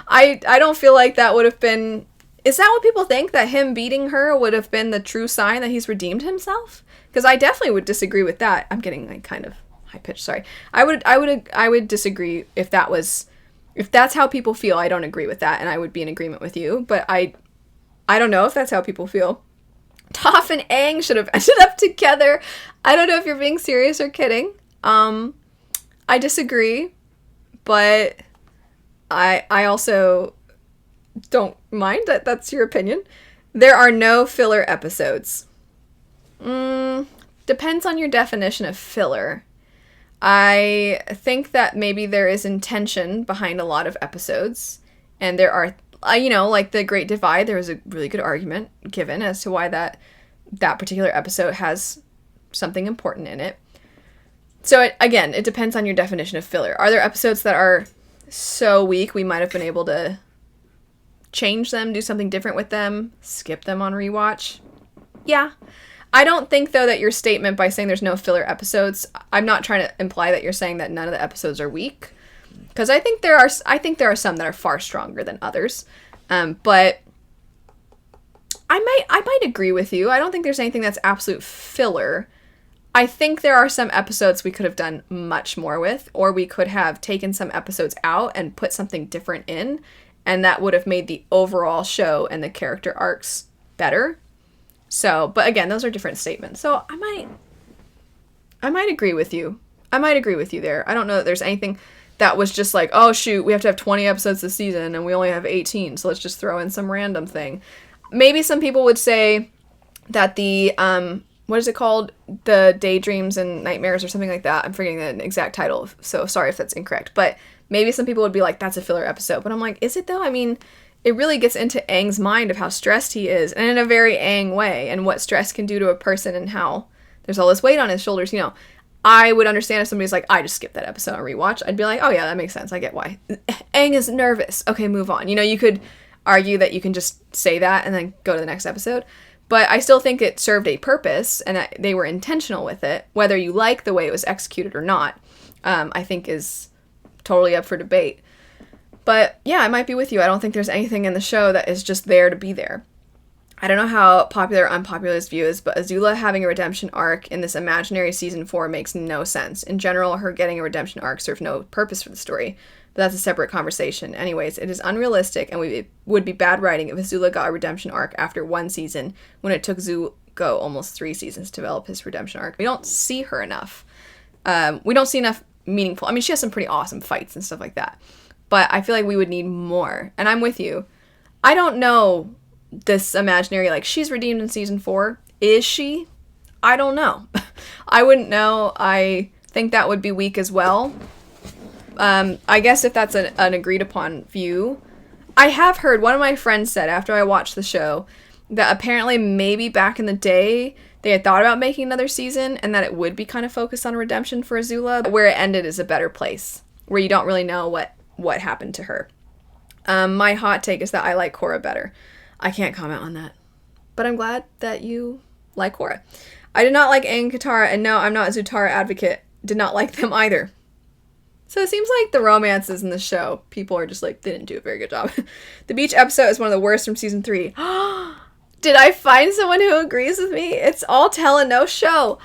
I don't feel like that would have been... Is that what people think? That him beating her would have been the true sign that he's redeemed himself? Because I definitely would disagree with that. I'm getting like kind of high pitched, sorry. I would disagree if that's how people feel. I don't agree with that, and I would be in agreement with you. But I don't know if that's how people feel. Toph and Aang should have ended up together. I don't know if you're being serious or kidding. I disagree, but I also don't mind that that's your opinion. There are no filler episodes. Depends on your definition of filler. I think that maybe there is intention behind a lot of episodes, and there are, you know, like the Great Divide, there was a really good argument given as to why that particular episode has something important in it. So it depends on your definition of filler. Are there episodes that are so weak we might have been able to change them, do something different with them, skip them on rewatch? Yeah. I don't think, though, that your statement by saying there's no filler episodes, I'm not trying to imply that you're saying that none of the episodes are weak, because I think there are some that are far stronger than others. But I might agree with you. I don't think there's anything that's absolute filler. I think there are some episodes we could have done much more with, or we could have taken some episodes out and put something different in, and that would have made the overall show and the character arcs better. So, but again, those are different statements. So I might agree with you. I might agree with you there. I don't know that there's anything that was just like, oh shoot, we have to have 20 episodes this season and we only have 18, so let's just throw in some random thing. Maybe some people would say that the, what is it called? The Daydreams and Nightmares or something like that. I'm forgetting the exact title, so sorry if that's incorrect. But maybe some people would be like, that's a filler episode. But I'm like, is it though? I mean, it really gets into Aang's mind of how stressed he is, and in a very Aang way, and what stress can do to a person and how there's all this weight on his shoulders. You know, I would understand if somebody's like, I just skipped that episode on rewatch. I'd be like, oh yeah, that makes sense. I get why. Aang is nervous. Okay, move on. You know, you could argue that you can just say that and then go to the next episode. But I still think it served a purpose, and that they were intentional with it. Whether you like the way it was executed or not, I think is totally up for debate. But yeah, I might be with you. I don't think there's anything in the show that is just there to be there. I don't know how popular or unpopular this view is, but Azula having a redemption arc in this imaginary season 4 makes no sense. In general, her getting a redemption arc served no purpose for the story, but that's a separate conversation. Anyways, it is unrealistic, and it would be bad writing if Azula got a redemption arc after one season when it took Zuko almost 3 seasons to develop his redemption arc. We don't see her enough. We don't see enough meaningful... I mean, she has some pretty awesome fights and stuff like that, but I feel like we would need more, and I'm with you. I don't know this imaginary, like, she's redeemed in season 4. Is she? I don't know. I wouldn't know. I think that would be weak as well. I guess if that's an agreed upon view. I have heard, one of my friends said after I watched the show, that apparently maybe back in the day they had thought about making another season, and that it would be kind of focused on redemption for Azula. Where it ended is a better place, where you don't really know what happened to her. My hot take is that I like Korra better. I can't comment on that, but I'm glad that you like Korra. I did not like Aang and Katara, and no, I'm not a Zutara advocate. Did not like them either. So it seems like the romances in the show, people are just like, they didn't do a very good job. The beach episode is one of the worst from season 3. Did I find someone who agrees with me? It's all tell and no show.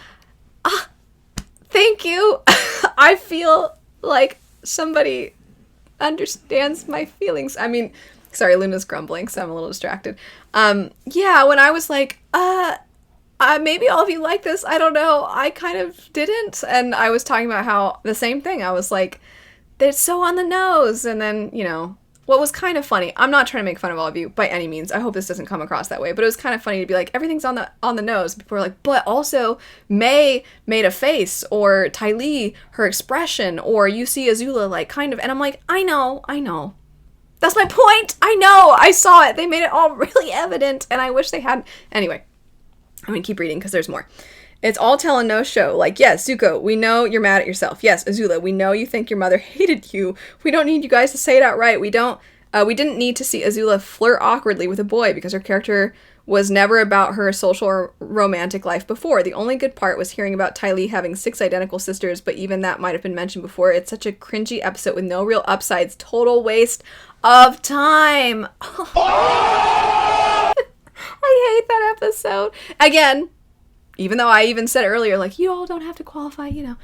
Thank you. I feel like somebody understands my feelings. I mean, sorry, Luna's grumbling, so I'm a little distracted. Yeah, when I was like, maybe all of you like this, I don't know, I kind of didn't. And I was talking about how the same thing. I was like, it's so on the nose. And then, you know, what was kind of funny, I'm not trying to make fun of all of you by any means. I hope this doesn't come across that way, but it was kind of funny to be like, everything's on the nose. People were like, but also May made a face, or Ty Lee, her expression, or you see Azula like kind of, and I'm like, I know. That's my point. I know. I saw it. They made it all really evident, and I wish they hadn't. Anyway, I'm gonna keep reading because there's more. It's all tell and no show. Like, yes, Zuko, we know you're mad at yourself. Yes, Azula, we know you think your mother hated you. We don't need you guys to say it outright. We didn't need to see Azula flirt awkwardly with a boy because her character was never about her social or romantic life before. The only good part was hearing about Ty Lee having 6 identical sisters, but even that might have been mentioned before. It's such a cringy episode with no real upsides. Total waste of time. I hate that episode. Again, even though I even said earlier, like, you all don't have to qualify, you know.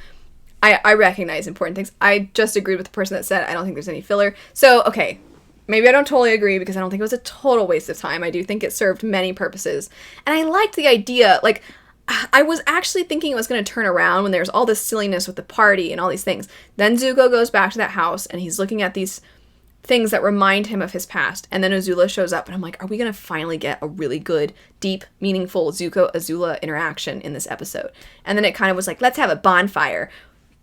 I recognize important things. I just agreed with the person that said I don't think there's any filler. So, okay, maybe I don't totally agree because I don't think it was a total waste of time. I do think it served many purposes. And I liked the idea, like, I was actually thinking it was going to turn around when there's all this silliness with the party and all these things. Then Zuko goes back to that house and he's looking at these things that remind him of his past. And then Azula shows up and I'm like, are we going to finally get a really good, deep, meaningful Zuko-Azula interaction in this episode? And then it kind of was like, let's have a bonfire.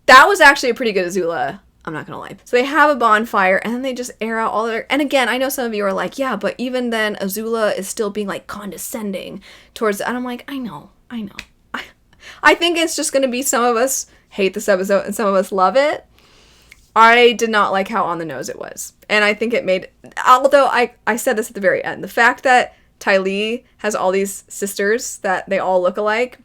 That was actually a pretty good Azula. I'm not going to lie. So they have a bonfire and then they just air out all their... And again, I know some of you are like, yeah, but even then Azula is still being like condescending towards... And I'm like, I know. I think it's just going to be some of us hate this episode and some of us love it. I did not like how on the nose it was. And I think it made, although I said this at the very end, the fact that Ty Lee has all these sisters that they all look alike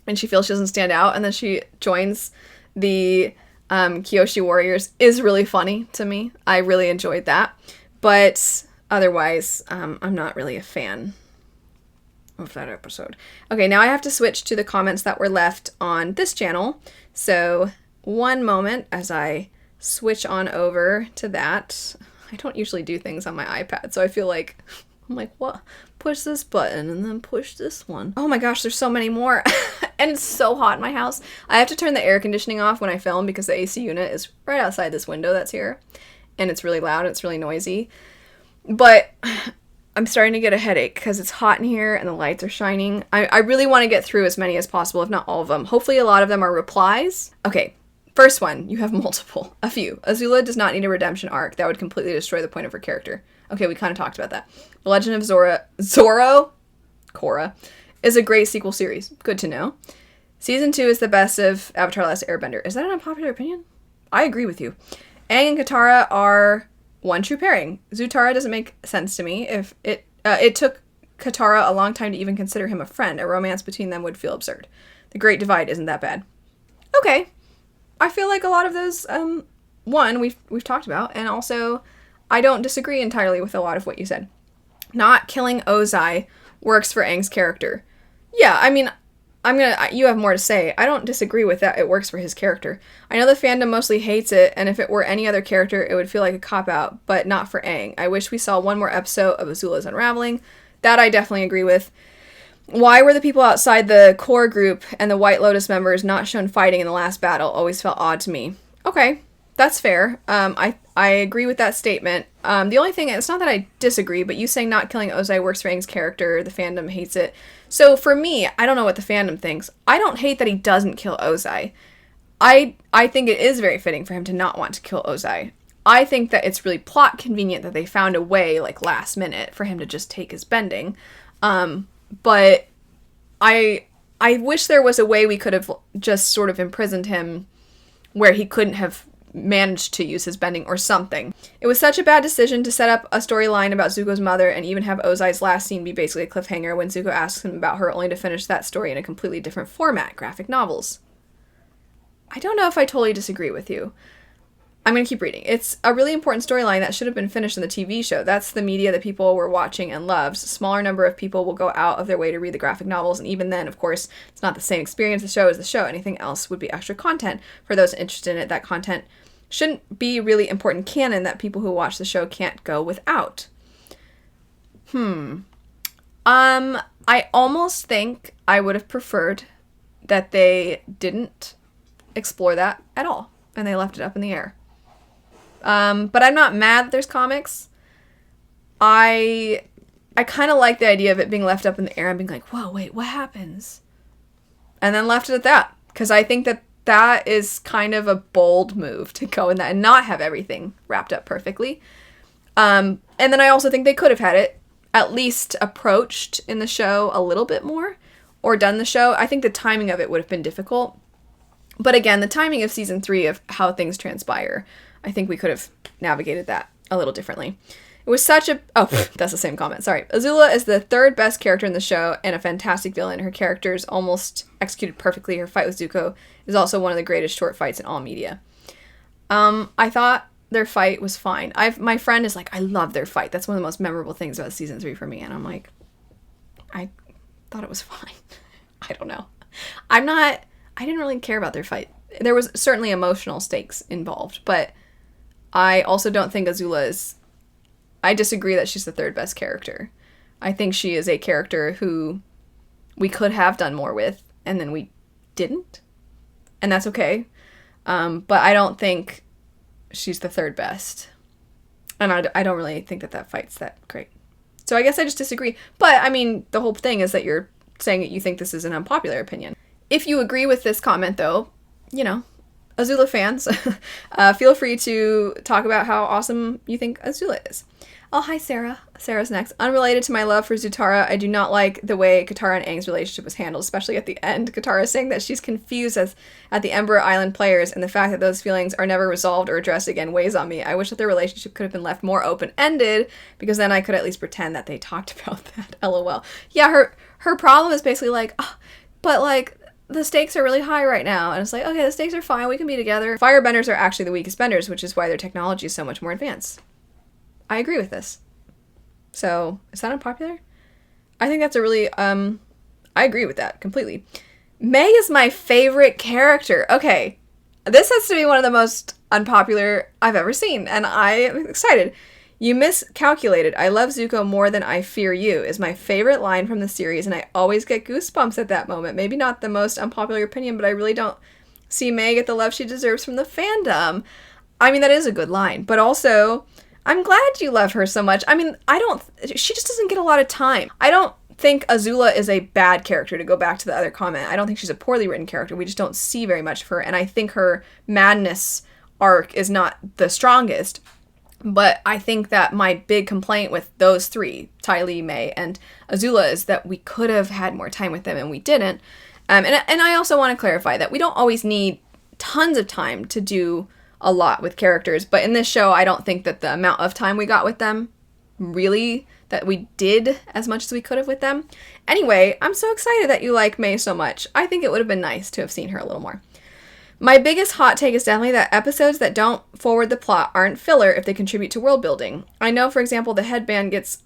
and she feels she doesn't stand out and then she joins the Kyoshi Warriors is really funny to me. I really enjoyed that. But otherwise, I'm not really a fan of that episode. Okay, now I have to switch to the comments that were left on this channel. So one moment as I switch on over to that. I don't usually do things on my iPad, so I feel like, I'm like, what? Push this button and then push this one. Oh my gosh, there's so many more. And it's so hot in my house. I have to turn the air conditioning off when I film because the AC unit is right outside this window that's here. And it's really loud, it's really noisy. But I'm starting to get a headache because it's hot in here and the lights are shining. I really want to get through as many as possible, if not all of them. Hopefully a lot of them are replies. Okay. First one, you have multiple. A few. Azula does not need a redemption arc. That would completely destroy the point of her character. Okay, we kind of talked about that. The Legend of Korra, is a great sequel series. Good to know. Season 2 is the best of Avatar: The Last Airbender. Is that an unpopular opinion? I agree with you. Aang and Katara are one true pairing. Zutara doesn't make sense to me. If it took Katara a long time to even consider him a friend. A romance between them would feel absurd. The Great Divide isn't that bad. Okay. I feel like a lot of those, one, we've talked about, and also I don't disagree entirely with a lot of what you said. Not killing Ozai works for Aang's character. Yeah, I mean, you have more to say. I don't disagree with that. It works for his character. I know the fandom mostly hates it, and if it were any other character, it would feel like a cop-out, but not for Aang. I wish we saw one more episode of Azula's unraveling. That I definitely agree with. Why were the people outside the core group and the White Lotus members not shown fighting in the last battle? Always felt odd to me. Okay, that's fair. I agree with that statement. The only thing, it's not that I disagree, but you saying not killing Ozai works for Aang's character, the fandom hates it. So for me, I don't know what the fandom thinks. I don't hate that he doesn't kill Ozai. I think it is very fitting for him to not want to kill Ozai. I think that it's really plot convenient that they found a way, like last minute, for him to just take his bending. But I wish there was a way we could have just sort of imprisoned him where he couldn't have managed to use his bending or something. It was such a bad decision to set up a storyline about Zuko's mother and even have Ozai's last scene be basically a cliffhanger when Zuko asks him about her only to finish that story in a completely different format, graphic novels. I don't know if I totally disagree with you. I'm going to keep reading. It's a really important storyline that should have been finished in the TV show. That's the media that people were watching and loved. A smaller number of people will go out of their way to read the graphic novels, and even then, of course, it's not the same experience. The show is the show. Anything else would be extra content for those interested in it. That content shouldn't be really important canon that people who watch the show can't go without. I almost think I would have preferred that they didn't explore that at all, and they left it up in the air. But I'm not mad that there's comics. I kind of like the idea of it being left up in the air and being like, whoa, wait, what happens? And then left it at that. Because I think that that is kind of a bold move to go in that and not have everything wrapped up perfectly. And then I also think they could have had it at least approached in the show a little bit more, or done the show. I think the timing of it would have been difficult. But again, the timing of season 3 of how things transpire, I think we could have navigated that a little differently. It was such a... Oh, that's the same comment. Sorry. Azula is the 3rd best character in the show and a fantastic villain. Her character is almost executed perfectly. Her fight with Zuko is also one of the greatest short fights in all media. I thought their fight was fine. My friend is like, I love their fight. That's one of the most memorable things about season 3 for me. And I'm like, I thought it was fine. I don't know. I didn't really care about their fight. There was certainly emotional stakes involved, but I also don't think Azula is... I disagree that she's the 3rd best character. I think she is a character who we could have done more with, and then we didn't. And that's okay. But I don't think she's the 3rd best. And I don't really think that fight's that great. So I guess I just disagree. But, I mean, the whole thing is that you're saying that you think this is an unpopular opinion. If you agree with this comment, though, you know, Azula fans, feel free to talk about how awesome you think Azula is. Oh, hi, Sarah. Sarah's next. Unrelated to my love for Zutara, I do not like the way Katara and Aang's relationship was handled, especially at the end. Katara saying that she's confused at the Ember Island players, and the fact that those feelings are never resolved or addressed again weighs on me. I wish that their relationship could have been left more open-ended, because then I could at least pretend that they talked about that. LOL. Yeah, her problem is basically like, oh, but like... the stakes are really high right now. And it's like, okay, the stakes are fine. We can be together. Firebenders are actually the weakest benders, which is why their technology is so much more advanced. I agree with this. So, is that unpopular? I think that's a really, I agree with that completely. May is my favorite character. Okay, this has to be one of the most unpopular I've ever seen, and I'm excited. You miscalculated. I love Zuko more than I fear you is my favorite line from the series, and I always get goosebumps at that moment. Maybe not the most unpopular opinion, but I really don't see May get the love she deserves from the fandom. I mean, that is a good line, but also, I'm glad you love her so much. I mean, she just doesn't get a lot of time. I don't think Azula is a bad character, to go back to the other comment. I don't think she's a poorly written character. We just don't see very much of her, and I think her madness arc is not the strongest. But I think that my big complaint with those 3, Ty Lee, May, and Azula, is that we could have had more time with them and we didn't. And I also want to clarify that we don't always need tons of time to do a lot with characters. But in this show, I don't think that the amount of time we got with them really, that we did as much as we could have with them. Anyway, I'm so excited that you like May so much. I think it would have been nice to have seen her a little more. My biggest hot take is definitely that episodes that don't forward the plot aren't filler if they contribute to world building. I know, for example, the headband gets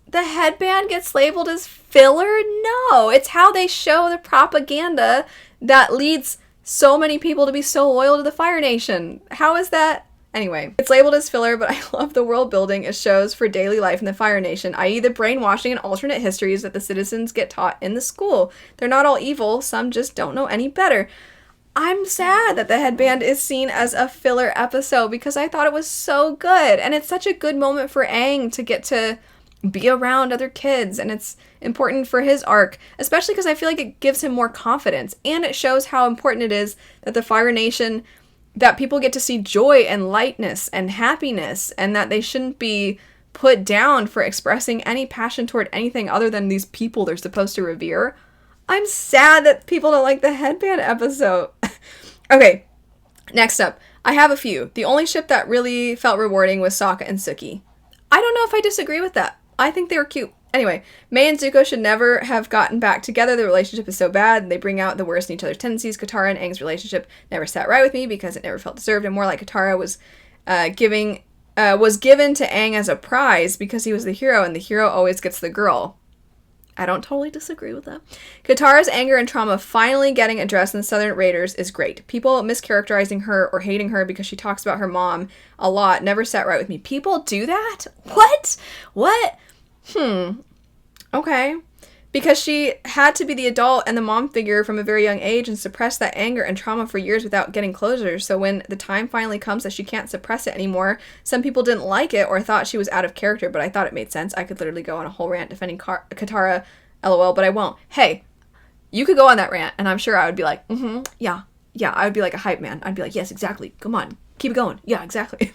labeled as filler? No, it's how they show the propaganda that leads so many people to be so loyal to the Fire Nation. How is that? Anyway, it's labeled as filler, but I love the world building it shows for daily life in the Fire Nation, i.e. the brainwashing and alternate histories that the citizens get taught in the school. They're not all evil, some just don't know any better. I'm sad that the headband is seen as a filler episode because I thought it was so good. And it's such a good moment for Aang to get to be around other kids. And it's important for his arc, especially because I feel like it gives him more confidence. And it shows how important it is that the Fire Nation, that people get to see joy and lightness and happiness, and that they shouldn't be put down for expressing any passion toward anything other than these people they're supposed to revere. I'm sad that people don't like the headband episode. Okay, next up. I have a few. The only ship that really felt rewarding was Sokka and Suki. I don't know if I disagree with that. I think they were cute. Anyway, May and Zuko should never have gotten back together. The relationship is so bad, and they bring out the worst in each other's tendencies. Katara and Aang's relationship never sat right with me because it never felt deserved, and more like Katara was was given to Aang as a prize because he was the hero, and the hero always gets the girl. I don't totally disagree with that. Katara's anger and trauma finally getting addressed in the Southern Raiders is great. People mischaracterizing her or hating her because she talks about her mom a lot never sat right with me. People do that? What? Okay. Because she had to be the adult and the mom figure from a very young age and suppress that anger and trauma for years without getting closure. So when the time finally comes that she can't suppress it anymore, some people didn't like it or thought she was out of character, but I thought it made sense. I could literally go on a whole rant defending Katara, LOL, but I won't. Hey, you could go on that rant, and I'm sure I would be like, yeah, I would be like a hype man. I'd be like, yes, exactly, come on, keep it going. Yeah, exactly.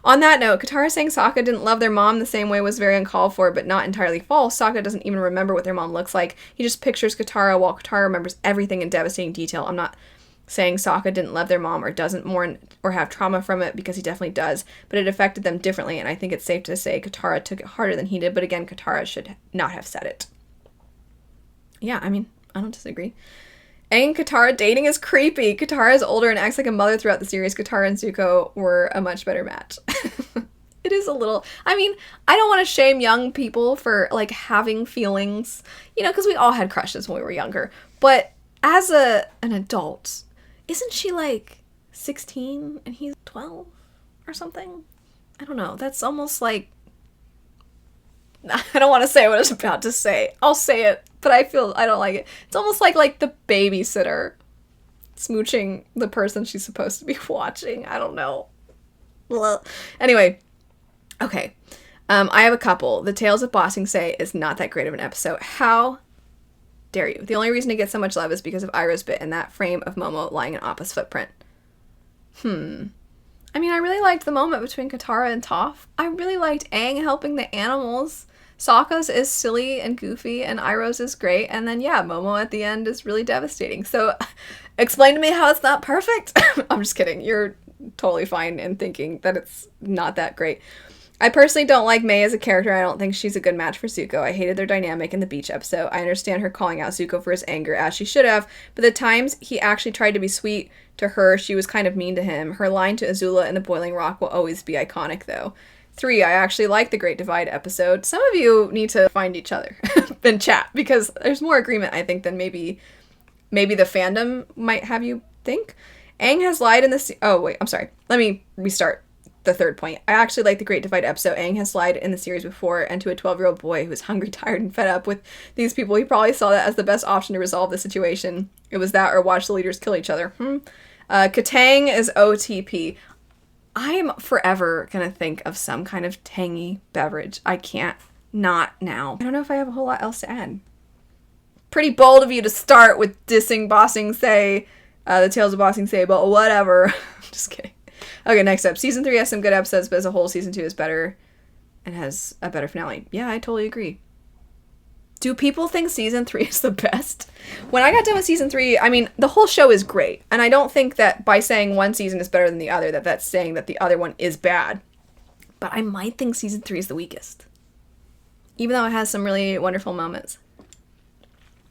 On that note, Katara saying Sokka didn't love their mom the same way was very uncalled for, but not entirely false. Sokka doesn't even remember what their mom looks like. He just pictures Katara, while Katara remembers everything in devastating detail. I'm not saying Sokka didn't love their mom or doesn't mourn or have trauma from it, because he definitely does, but it affected them differently, and I think it's safe to say Katara took it harder than he did, but again, Katara should not have said it. Yeah, I mean, I don't disagree. Aang and Katara dating is creepy. Katara is older and acts like a mother throughout the series. Katara and Zuko were a much better match. It is a little... I mean, I don't want to shame young people for, like, having feelings, you know, because we all had crushes when we were younger. But as an adult, isn't she, like, 16 and he's 12 or something? I don't know. That's almost like... I don't want to say what I was about to say. I'll say it, but I don't like it. It's almost like the babysitter smooching the person she's supposed to be watching. I don't know. Blah. Anyway, okay. I have a couple. The Tales of Ba Sing Se is not that great of an episode. How dare you? The only reason it gets so much love is because of Iroh's bit and that frame of Momo lying in Appa's footprint. I mean, I really liked the moment between Katara and Toph. I really liked Aang helping the animals. Sokka's is silly and goofy, and Iroh's is great, and then, yeah, Momo at the end is really devastating. So, explain to me how it's not perfect? I'm just kidding. You're totally fine in thinking that it's not that great. I personally don't like May as a character. I don't think she's a good match for Zuko. I hated their dynamic in the beach episode. I understand her calling out Zuko for his anger, as she should have, but the times he actually tried to be sweet to her, she was kind of mean to him. Her line to Azula in the Boiling Rock will always be iconic, though. 3, I actually like the Great Divide episode. Some of you need to find each other and chat, because there's more agreement, I think, than maybe the fandom might have you think. Aang has lied in this... Oh, wait, I'm sorry. Let me restart the third point. I actually like the Great Divide episode. Aang has lied in the series before, and to a 12-year-old boy who was hungry, tired, and fed up with these people, he probably saw that as the best option to resolve the situation. It was that or watch the leaders kill each other. Katang is OTP. I'm forever gonna think of some kind of tangy beverage. I can't not now. I don't know if I have a whole lot else to add. Pretty bold of you to start with dissing Ba Sing Se, the Tales of Ba Sing Se, but whatever. Just kidding. Okay, next up. Season 3 has some good episodes, but as a whole, Season 2 is better and has a better finale. Yeah, I totally agree. Do people think Season 3 is the best? When I got done with Season 3, I mean, the whole show is great. And I don't think that by saying one season is better than the other, that's saying that the other one is bad. But I might think Season 3 is the weakest. Even though it has some really wonderful moments.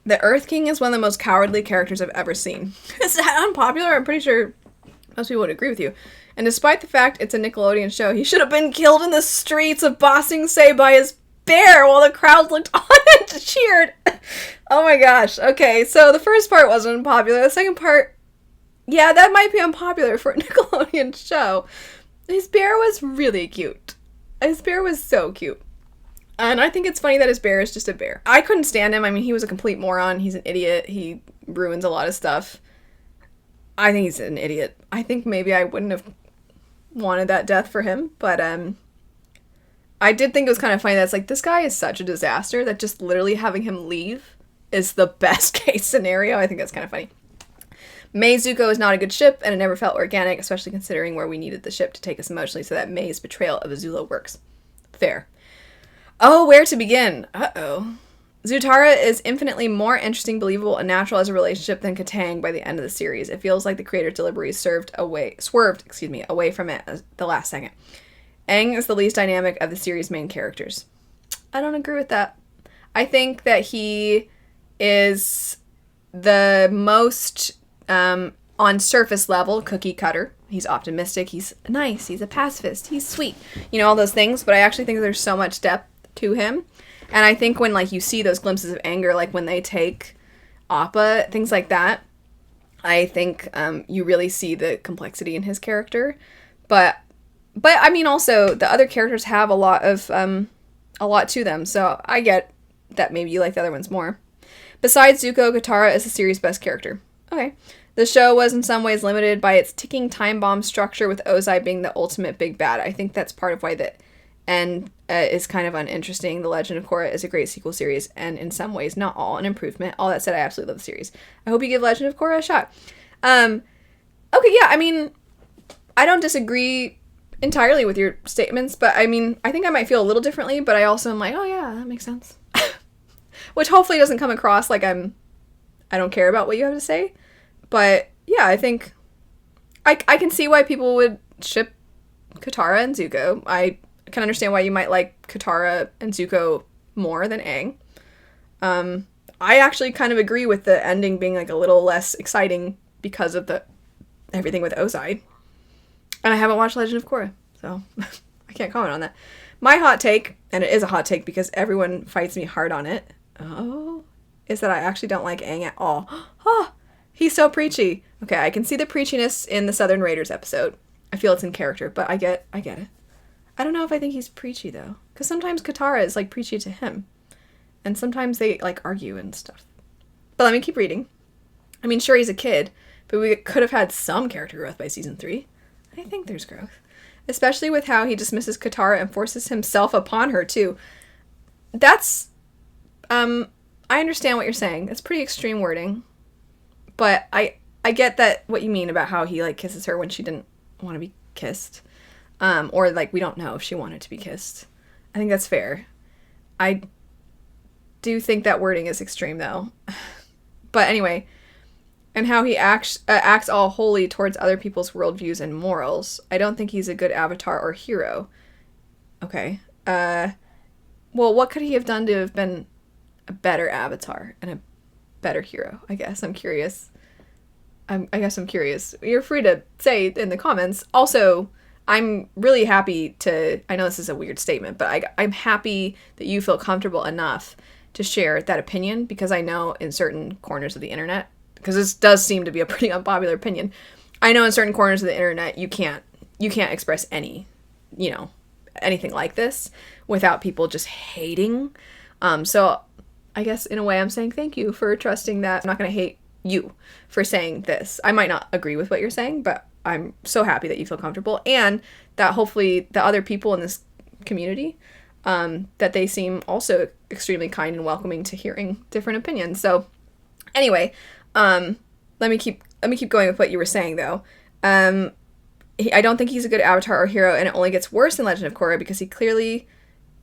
The Earth King is one of the most cowardly characters I've ever seen. Is that unpopular? I'm pretty sure most people would agree with you. And despite the fact it's a Nickelodeon show, he should have been killed in the streets of Ba Sing Se by his bear while the crowd looked on and cheered. Oh my gosh. Okay, so the first part wasn't unpopular. The second part, yeah, that might be unpopular for a Nickelodeon show. His bear was really cute. His bear was so cute. And I think it's funny that his bear is just a bear. I couldn't stand him. I mean, he was a complete moron. He's an idiot. He ruins a lot of stuff. I think he's an idiot. I think maybe I wouldn't have wanted that death for him, but I did think it was kind of funny that it's like, this guy is such a disaster that just literally having him leave is the best case scenario. I think that's kind of funny. May Zuko is not a good ship, and it never felt organic, especially considering where we needed the ship to take us emotionally, so that May's betrayal of Azula works. Fair. Oh, where to begin? Uh-oh. Zutara is infinitely more interesting, believable, and natural as a relationship than Katang by the end of the series. It feels like the creator's delivery swerved away from it at the last second. Aang is the least dynamic of the series' main characters. I don't agree with that. I think that he is the most, on surface level, cookie cutter. he's optimistic, he's nice, he's a pacifist, he's sweet, you know, all those things. But I actually think there's so much depth to him. And I think when, like, you see those glimpses of anger, like when they take Appa, things like that, I think you really see the complexity in his character. But I mean, also, the other characters have a lot to them, so I get that maybe you like the other ones more. Besides Zuko, Katara is the series' best character. Okay. The show was in some ways limited by its ticking time bomb structure, with Ozai being the ultimate big bad. I think that's part of why the end is kind of uninteresting. The Legend of Korra is a great sequel series, and in some ways, not all, an improvement. All that said, I absolutely love the series. I hope you give Legend of Korra a shot. Okay, yeah, I mean, I don't disagree entirely with your statements, but I mean, I think I might feel a little differently, but I also am like, oh yeah, that makes sense. Which hopefully doesn't come across like I don't care about what you have to say. But yeah, I think I can see why people would ship Katara and Zuko. I can understand why you might like Katara and Zuko more than Aang. I actually kind of agree with the ending being like a little less exciting because of the everything with Ozai. And I haven't watched Legend of Korra, so I can't comment on that. My hot take, and it is a hot take because everyone fights me hard on it, is that I actually don't like Aang at all. He's so preachy. Okay, I can see the preachiness in the Southern Raiders episode. I feel it's in character, but I get it. I don't know if I think he's preachy, though. Because sometimes Katara is, like, preachy to him. And sometimes they, like, argue and stuff. But let me keep reading. I mean, sure, he's a kid, but we could have had some character growth by season 3. I think there's growth. Especially with how he dismisses Katara and forces himself upon her, too. That's, I understand what you're saying. It's pretty extreme wording. But I get that, what you mean about how he, like, kisses her when she didn't want to be kissed. Or, like, we don't know if she wanted to be kissed. I think that's fair. I do think that wording is extreme, though. But anyway, and how he acts all holy towards other people's worldviews and morals. I don't think he's a good avatar or hero. Okay. Well, what could he have done to have been a better avatar and a better hero? I guess I'm curious. I guess I'm curious. You're free to say in the comments. Also, I'm really happy to, I know this is a weird statement, but I'm happy that you feel comfortable enough to share that opinion, because I know in certain corners of the internet, because this does seem to be a pretty unpopular opinion, I know in certain corners of the internet you can't express any, anything like this without people just hating. So I guess in a way I'm saying thank you for trusting that I'm not going to hate you for saying this. I might not agree with what you're saying, but I'm so happy that you feel comfortable, and that hopefully the other people in this community, that they seem also extremely kind and welcoming to hearing different opinions. So anyway, let me keep going with what you were saying, though. I don't think he's a good avatar or hero, and it only gets worse in Legend of Korra because he clearly...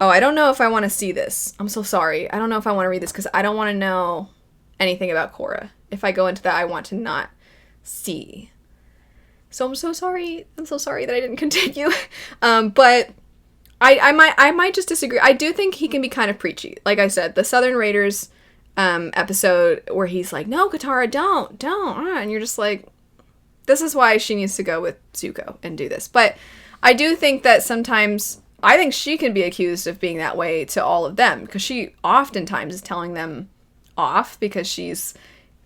Oh, I don't know if I want to see this. I'm so sorry. I don't know if I want to read this because I don't want to know anything about Korra. If I go into that, I want to not see. So I'm so sorry. I'm so sorry that I didn't continue. But I might just disagree. I do think he can be kind of preachy. Like I said, the Southern Raiders episode where he's like, no, Katara, don't. And you're just like, this is why she needs to go with Zuko and do this. But I do think that sometimes, I think she can be accused of being that way to all of them, because she oftentimes is telling them off because she's,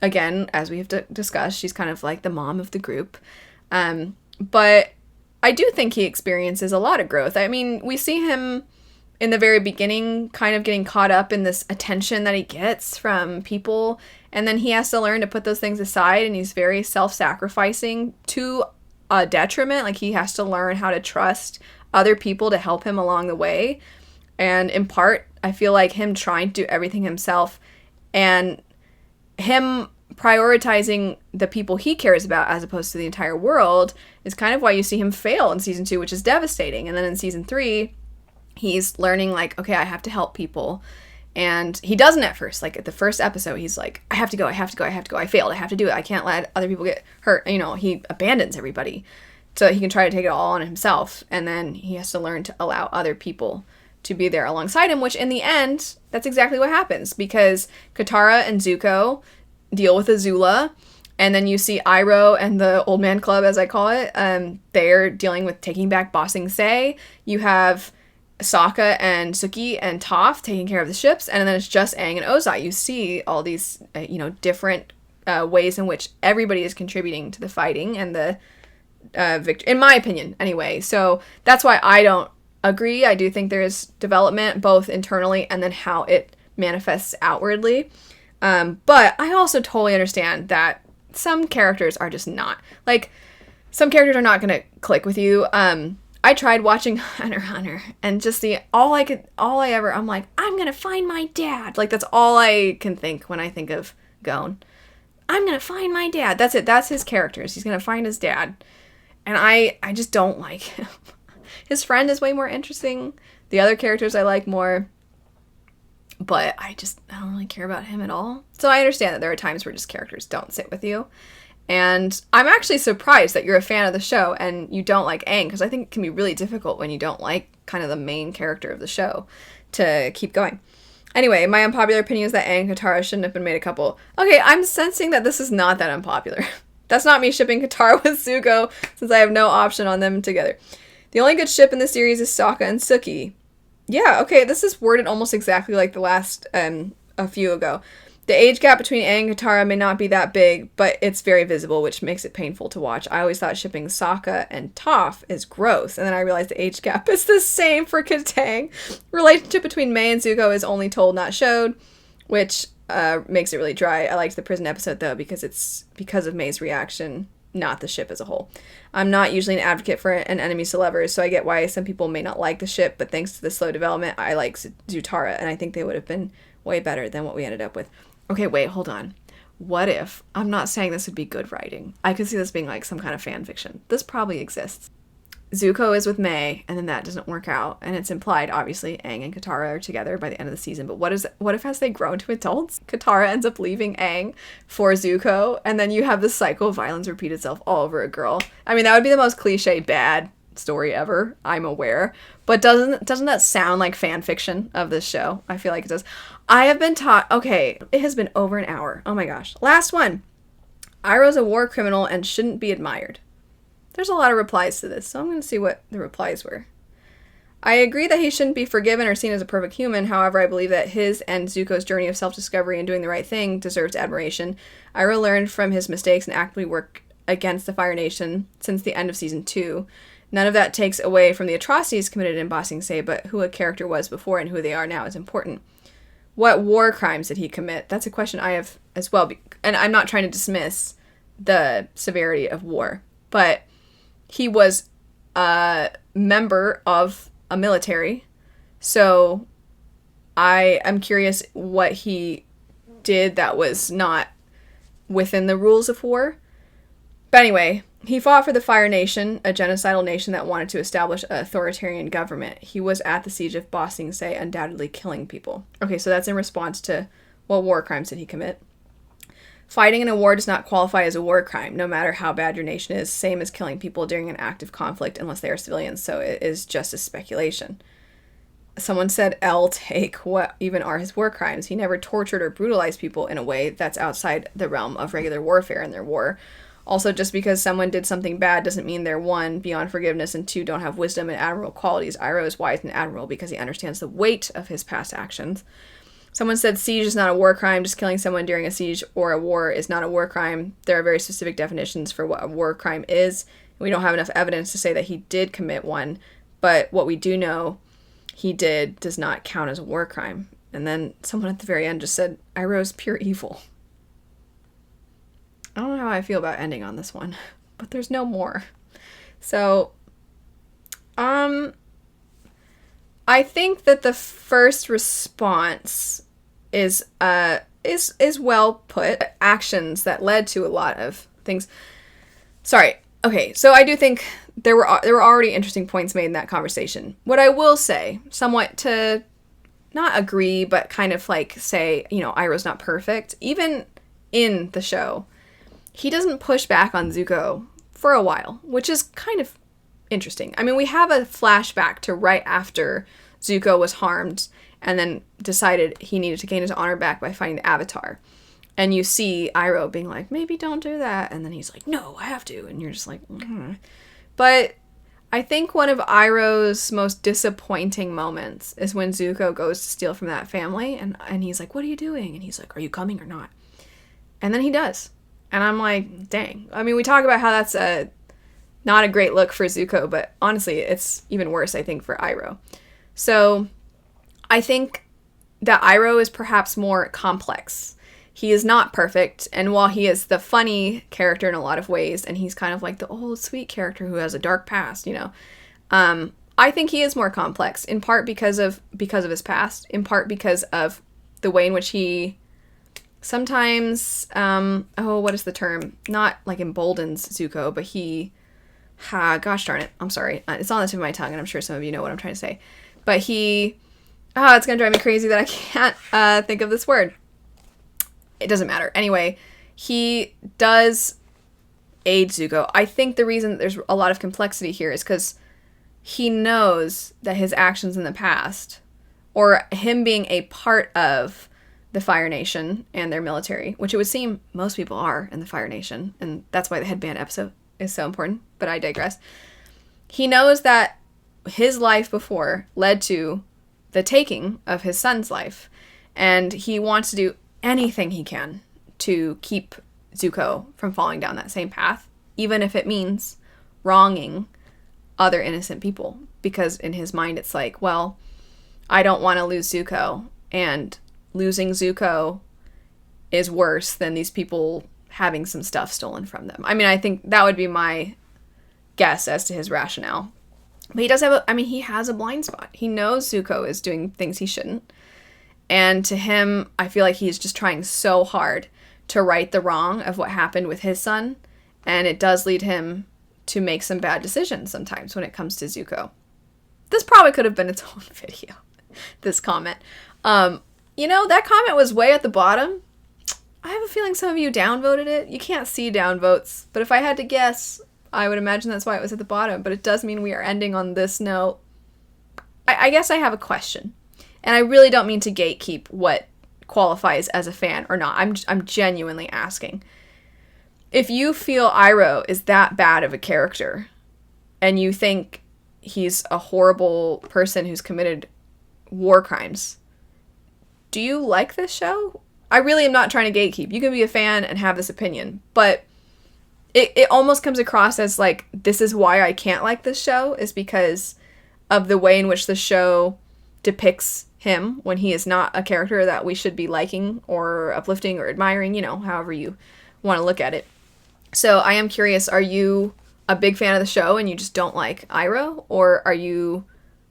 again, as we have discussed, she's kind of like the mom of the group. But I do think he experiences a lot of growth. I mean, we see him in the very beginning kind of getting caught up in this attention that he gets from people, and then he has to learn to put those things aside, and he's very self-sacrificing to a detriment. Like, he has to learn how to trust other people to help him along the way. And in part, I feel like him trying to do everything himself and him prioritizing the people he cares about as opposed to the entire world is kind of why you see him fail in season 2, which is devastating. And then in season 3, he's learning, like, okay, I have to help people. And he doesn't at first. Like, at the first episode, he's like, I have to go. I failed. I have to do it. I can't let other people get hurt. He abandons everybody so he can try to take it all on himself. And then he has to learn to allow other people to be there alongside him, which in the end, that's exactly what happens, because Katara and Zuko deal with Azula, And then you see Iroh and the Old Man Club, as I call it. They're dealing with taking back Ba Sing Se. You have Sokka and Suki and Toph taking care of the ships. And then it's just Aang and Ozai. You see all these, different ways in which everybody is contributing to the fighting and the victory, in my opinion, anyway. So that's why I don't agree. I do think there is development, both internally and then how it manifests outwardly. But I also totally understand that some characters are just not. Like, some characters are not going to click with you. I tried watching Hunter x Hunter, and just I'm like, I'm going to find my dad. Like, that's all I can think when I think of Gon. I'm going to find my dad. That's it. That's his characters. He's going to find his dad. And I just don't like him. His friend is way more interesting. The other characters I like more. But I don't really care about him at all. So I understand that there are times where just characters don't sit with you. And I'm actually surprised that you're a fan of the show and you don't like Aang, because I think it can be really difficult when you don't like kind of the main character of the show to keep going. Anyway, my unpopular opinion is that Aang and Katara shouldn't have been made a couple. Okay, I'm sensing that this is not that unpopular. That's not me shipping Katara with Zuko, since I have no option on them together. The only good ship in the series is Sokka and Suki. Yeah, okay, this is worded almost exactly like the last, a few ago. The age gap between Aang and Katara may not be that big, but it's very visible, which makes it painful to watch. I always thought shipping Sokka and Toph is gross, and then I realized the age gap is the same for Katang. Relationship between May and Zuko is only told, not showed, which makes it really dry. I liked the prison episode, though, because it's because of May's reaction, not the ship as a whole. I'm not usually an advocate for an enemies to lovers, so I get why some people may not like the ship, but thanks to the slow development, I like Zutara, and I think they would have been way better than what we ended up with. Okay, wait, hold on. What if, I'm not saying this would be good writing. I could see this being like some kind of fan fiction. This probably exists. Zuko is with May, and then that doesn't work out, and it's implied, obviously, Aang and Katara are together by the end of the season, but what if as they grow into adults, Katara ends up leaving Aang for Zuko, and then you have this cycle of violence repeat itself all over a girl? I mean, that would be the most cliche bad story ever, I'm aware, but doesn't that sound like fan fiction of this show? I feel like it does. I have been taught, okay, it has been over an hour. Oh my gosh. Last one. Iroh's a war criminal and shouldn't be admired. There's a lot of replies to this, so I'm going to see what the replies were. I agree that he shouldn't be forgiven or seen as a perfect human. However, I believe that his and Zuko's journey of self-discovery and doing the right thing deserves admiration. Iroh learned from his mistakes and actively worked against the Fire Nation since the end of Season 2. None of that takes away from the atrocities committed in Ba Sing Se, but who a character was before and who they are now is important. What war crimes did he commit? That's a question I have as well. And I'm not trying to dismiss the severity of war, but he was a member of a military. So I am curious what he did that was not within the rules of war. But anyway, he fought for the Fire Nation, a genocidal nation that wanted to establish an authoritarian government. He was at the siege of Ba Sing Se, undoubtedly killing people. Okay, so that's in response to what war crimes did he commit. Fighting in a war does not qualify as a war crime, no matter how bad your nation is, same as killing people during an active conflict unless they are civilians, so it is just a speculation. Someone said L take, what even are his war crimes? He never tortured or brutalized people in a way that's outside the realm of regular warfare in their war. Also, just because someone did something bad doesn't mean they're, one, beyond forgiveness, and two, don't have wisdom and admirable qualities. Iroh is wise and admirable because he understands the weight of his past actions. Someone said siege is not a war crime. Just killing someone during a siege or a war is not a war crime. There are very specific definitions for what a war crime is. We don't have enough evidence to say that he did commit one, but what we do know he did does not count as a war crime. And then someone at the very end just said, Iroh is pure evil. I don't know how I feel about ending on this one, but there's no more. So, I think that the first response is well put. Actions that led to a lot of things. Sorry. Okay, so I do think there were already interesting points made in that conversation. What I will say, somewhat to not agree, but kind of like say, Iroh's not perfect. Even in the show, he doesn't push back on Zuko for a while, which is kind of interesting. I mean, we have a flashback to right after Zuko was harmed and then decided he needed to gain his honor back by finding the Avatar. And you see Iroh being like, maybe don't do that. And then he's like, no, I have to. And you're just like, But I think one of Iroh's most disappointing moments is when Zuko goes to steal from that family. And he's like, what are you doing? And he's like, are you coming or not? And then he does. And I'm like, dang. I mean, we talk about how that's not a great look for Zuko, but honestly, it's even worse, I think, for Iroh. So I think that Iroh is perhaps more complex. He is not perfect, and while he is the funny character in a lot of ways, and he's kind of like the old sweet character who has a dark past, I think he is more complex, in part because of his past, in part because of the way in which he sometimes, what is the term? Not like emboldens Zuko, but gosh darn it, I'm sorry. It's on the tip of my tongue, and I'm sure some of you know what I'm trying to say. But it's gonna drive me crazy that I can't think of this word. It doesn't matter. Anyway, he does aid Zuko. I think the reason that there's a lot of complexity here is because he knows that his actions in the past, or him being a part of the Fire Nation and their military, which it would seem most people are in the Fire Nation, and that's why the headband episode is so important, but I digress. He knows that his life before led to the taking of his son's life, and he wants to do anything he can to keep Zuko from falling down that same path, even if it means wronging other innocent people, because in his mind it's like, well, I don't want to lose Zuko, and losing Zuko is worse than these people having some stuff stolen from them. I mean, I think that would be my guess as to his rationale. But he does have he has a blind spot. He knows Zuko is doing things he shouldn't. And to him, I feel like he's just trying so hard to right the wrong of what happened with his son. And it does lead him to make some bad decisions sometimes when it comes to Zuko. This probably could have been its own video, this comment. That comment was way at the bottom. I have a feeling some of you downvoted it. You can't see downvotes, but if I had to guess, I would imagine that's why it was at the bottom. But it does mean we are ending on this note. I guess I have a question. And I really don't mean to gatekeep what qualifies as a fan or not. I'm genuinely asking. If you feel Iroh is that bad of a character, and you think he's a horrible person who's committed war crimes, do you like this show? I really am not trying to gatekeep. You can be a fan and have this opinion, but it almost comes across as like, this is why I can't like this show, is because of the way in which the show depicts him when he is not a character that we should be liking or uplifting or admiring, however you want to look at it. So I am curious, are you a big fan of the show and you just don't like Iroh? Or are you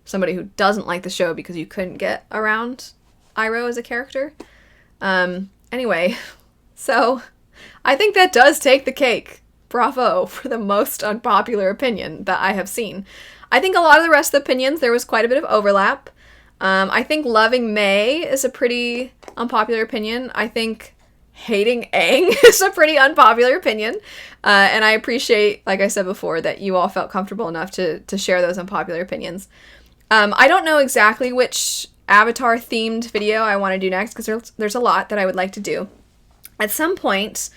somebody who doesn't like the show because you couldn't get around Iroh as a character? Anyway, so I think that does take the cake. Bravo for the most unpopular opinion that I have seen. I think a lot of the rest of the opinions, there was quite a bit of overlap. I think loving May is a pretty unpopular opinion. I think hating Aang is a pretty unpopular opinion. And I appreciate, like I said before, that you all felt comfortable enough to share those unpopular opinions. I don't know exactly which Avatar themed video I want to do next, because there's a lot that I would like to do at some point.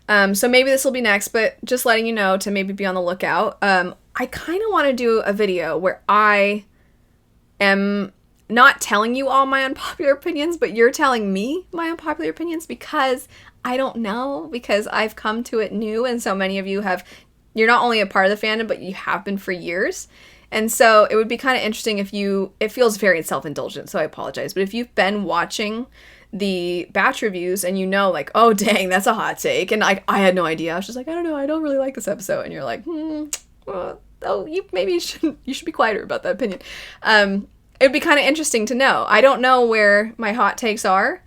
So maybe this will be next, but just letting you know to maybe be on the lookout. I kind of want to do a video where I am not telling you all my unpopular opinions, but you're telling me my unpopular opinions, because I don't know, because I've come to it new, and so many of you you're not only a part of the fandom, but you have been for years. And so it would be kind of interesting it feels very self-indulgent, so I apologize, but if you've been watching the batch reviews and like, oh dang, that's a hot take, and I had no idea, I was just like, I don't know, I don't really like this episode, and you're like, you should be quieter about that opinion. It'd be kind of interesting to know. I don't know where my hot takes are,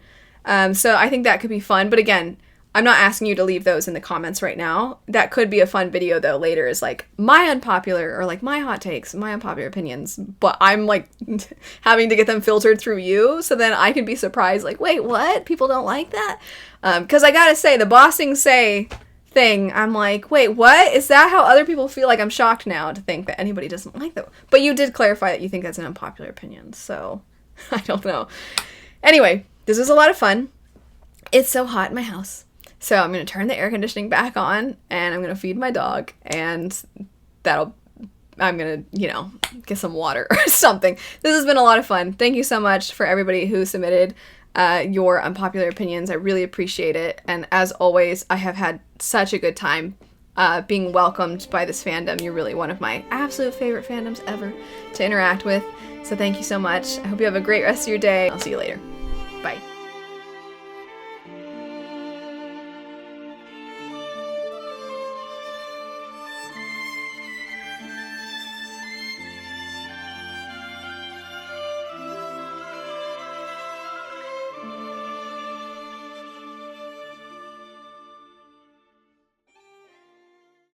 so I think that could be fun. But again, I'm not asking you to leave those in the comments right now. That could be a fun video, though, later, is like my unpopular, or like my hot takes, my unpopular opinions. But I'm like having to get them filtered through you, so then I can be surprised, like, wait, what? People don't like that? Because I gotta say, the bossing say thing, I'm like, wait, what? Is that how other people feel? Like, I'm shocked now to think that anybody doesn't like that. But you did clarify that you think that's an unpopular opinion, so I don't know. Anyway, this was a lot of fun. it's so hot in my house. So I'm going to turn the air conditioning back on, and I'm going to feed my dog, and I'm going to, you know, get some water or something. This has been a lot of fun. Thank you so much for everybody who submitted your unpopular opinions. I really appreciate it. And as always, I have had such a good time being welcomed by this fandom. You're really one of my absolute favorite fandoms ever to interact with. So thank you so much. I hope you have a great rest of your day. I'll see you later. Bye.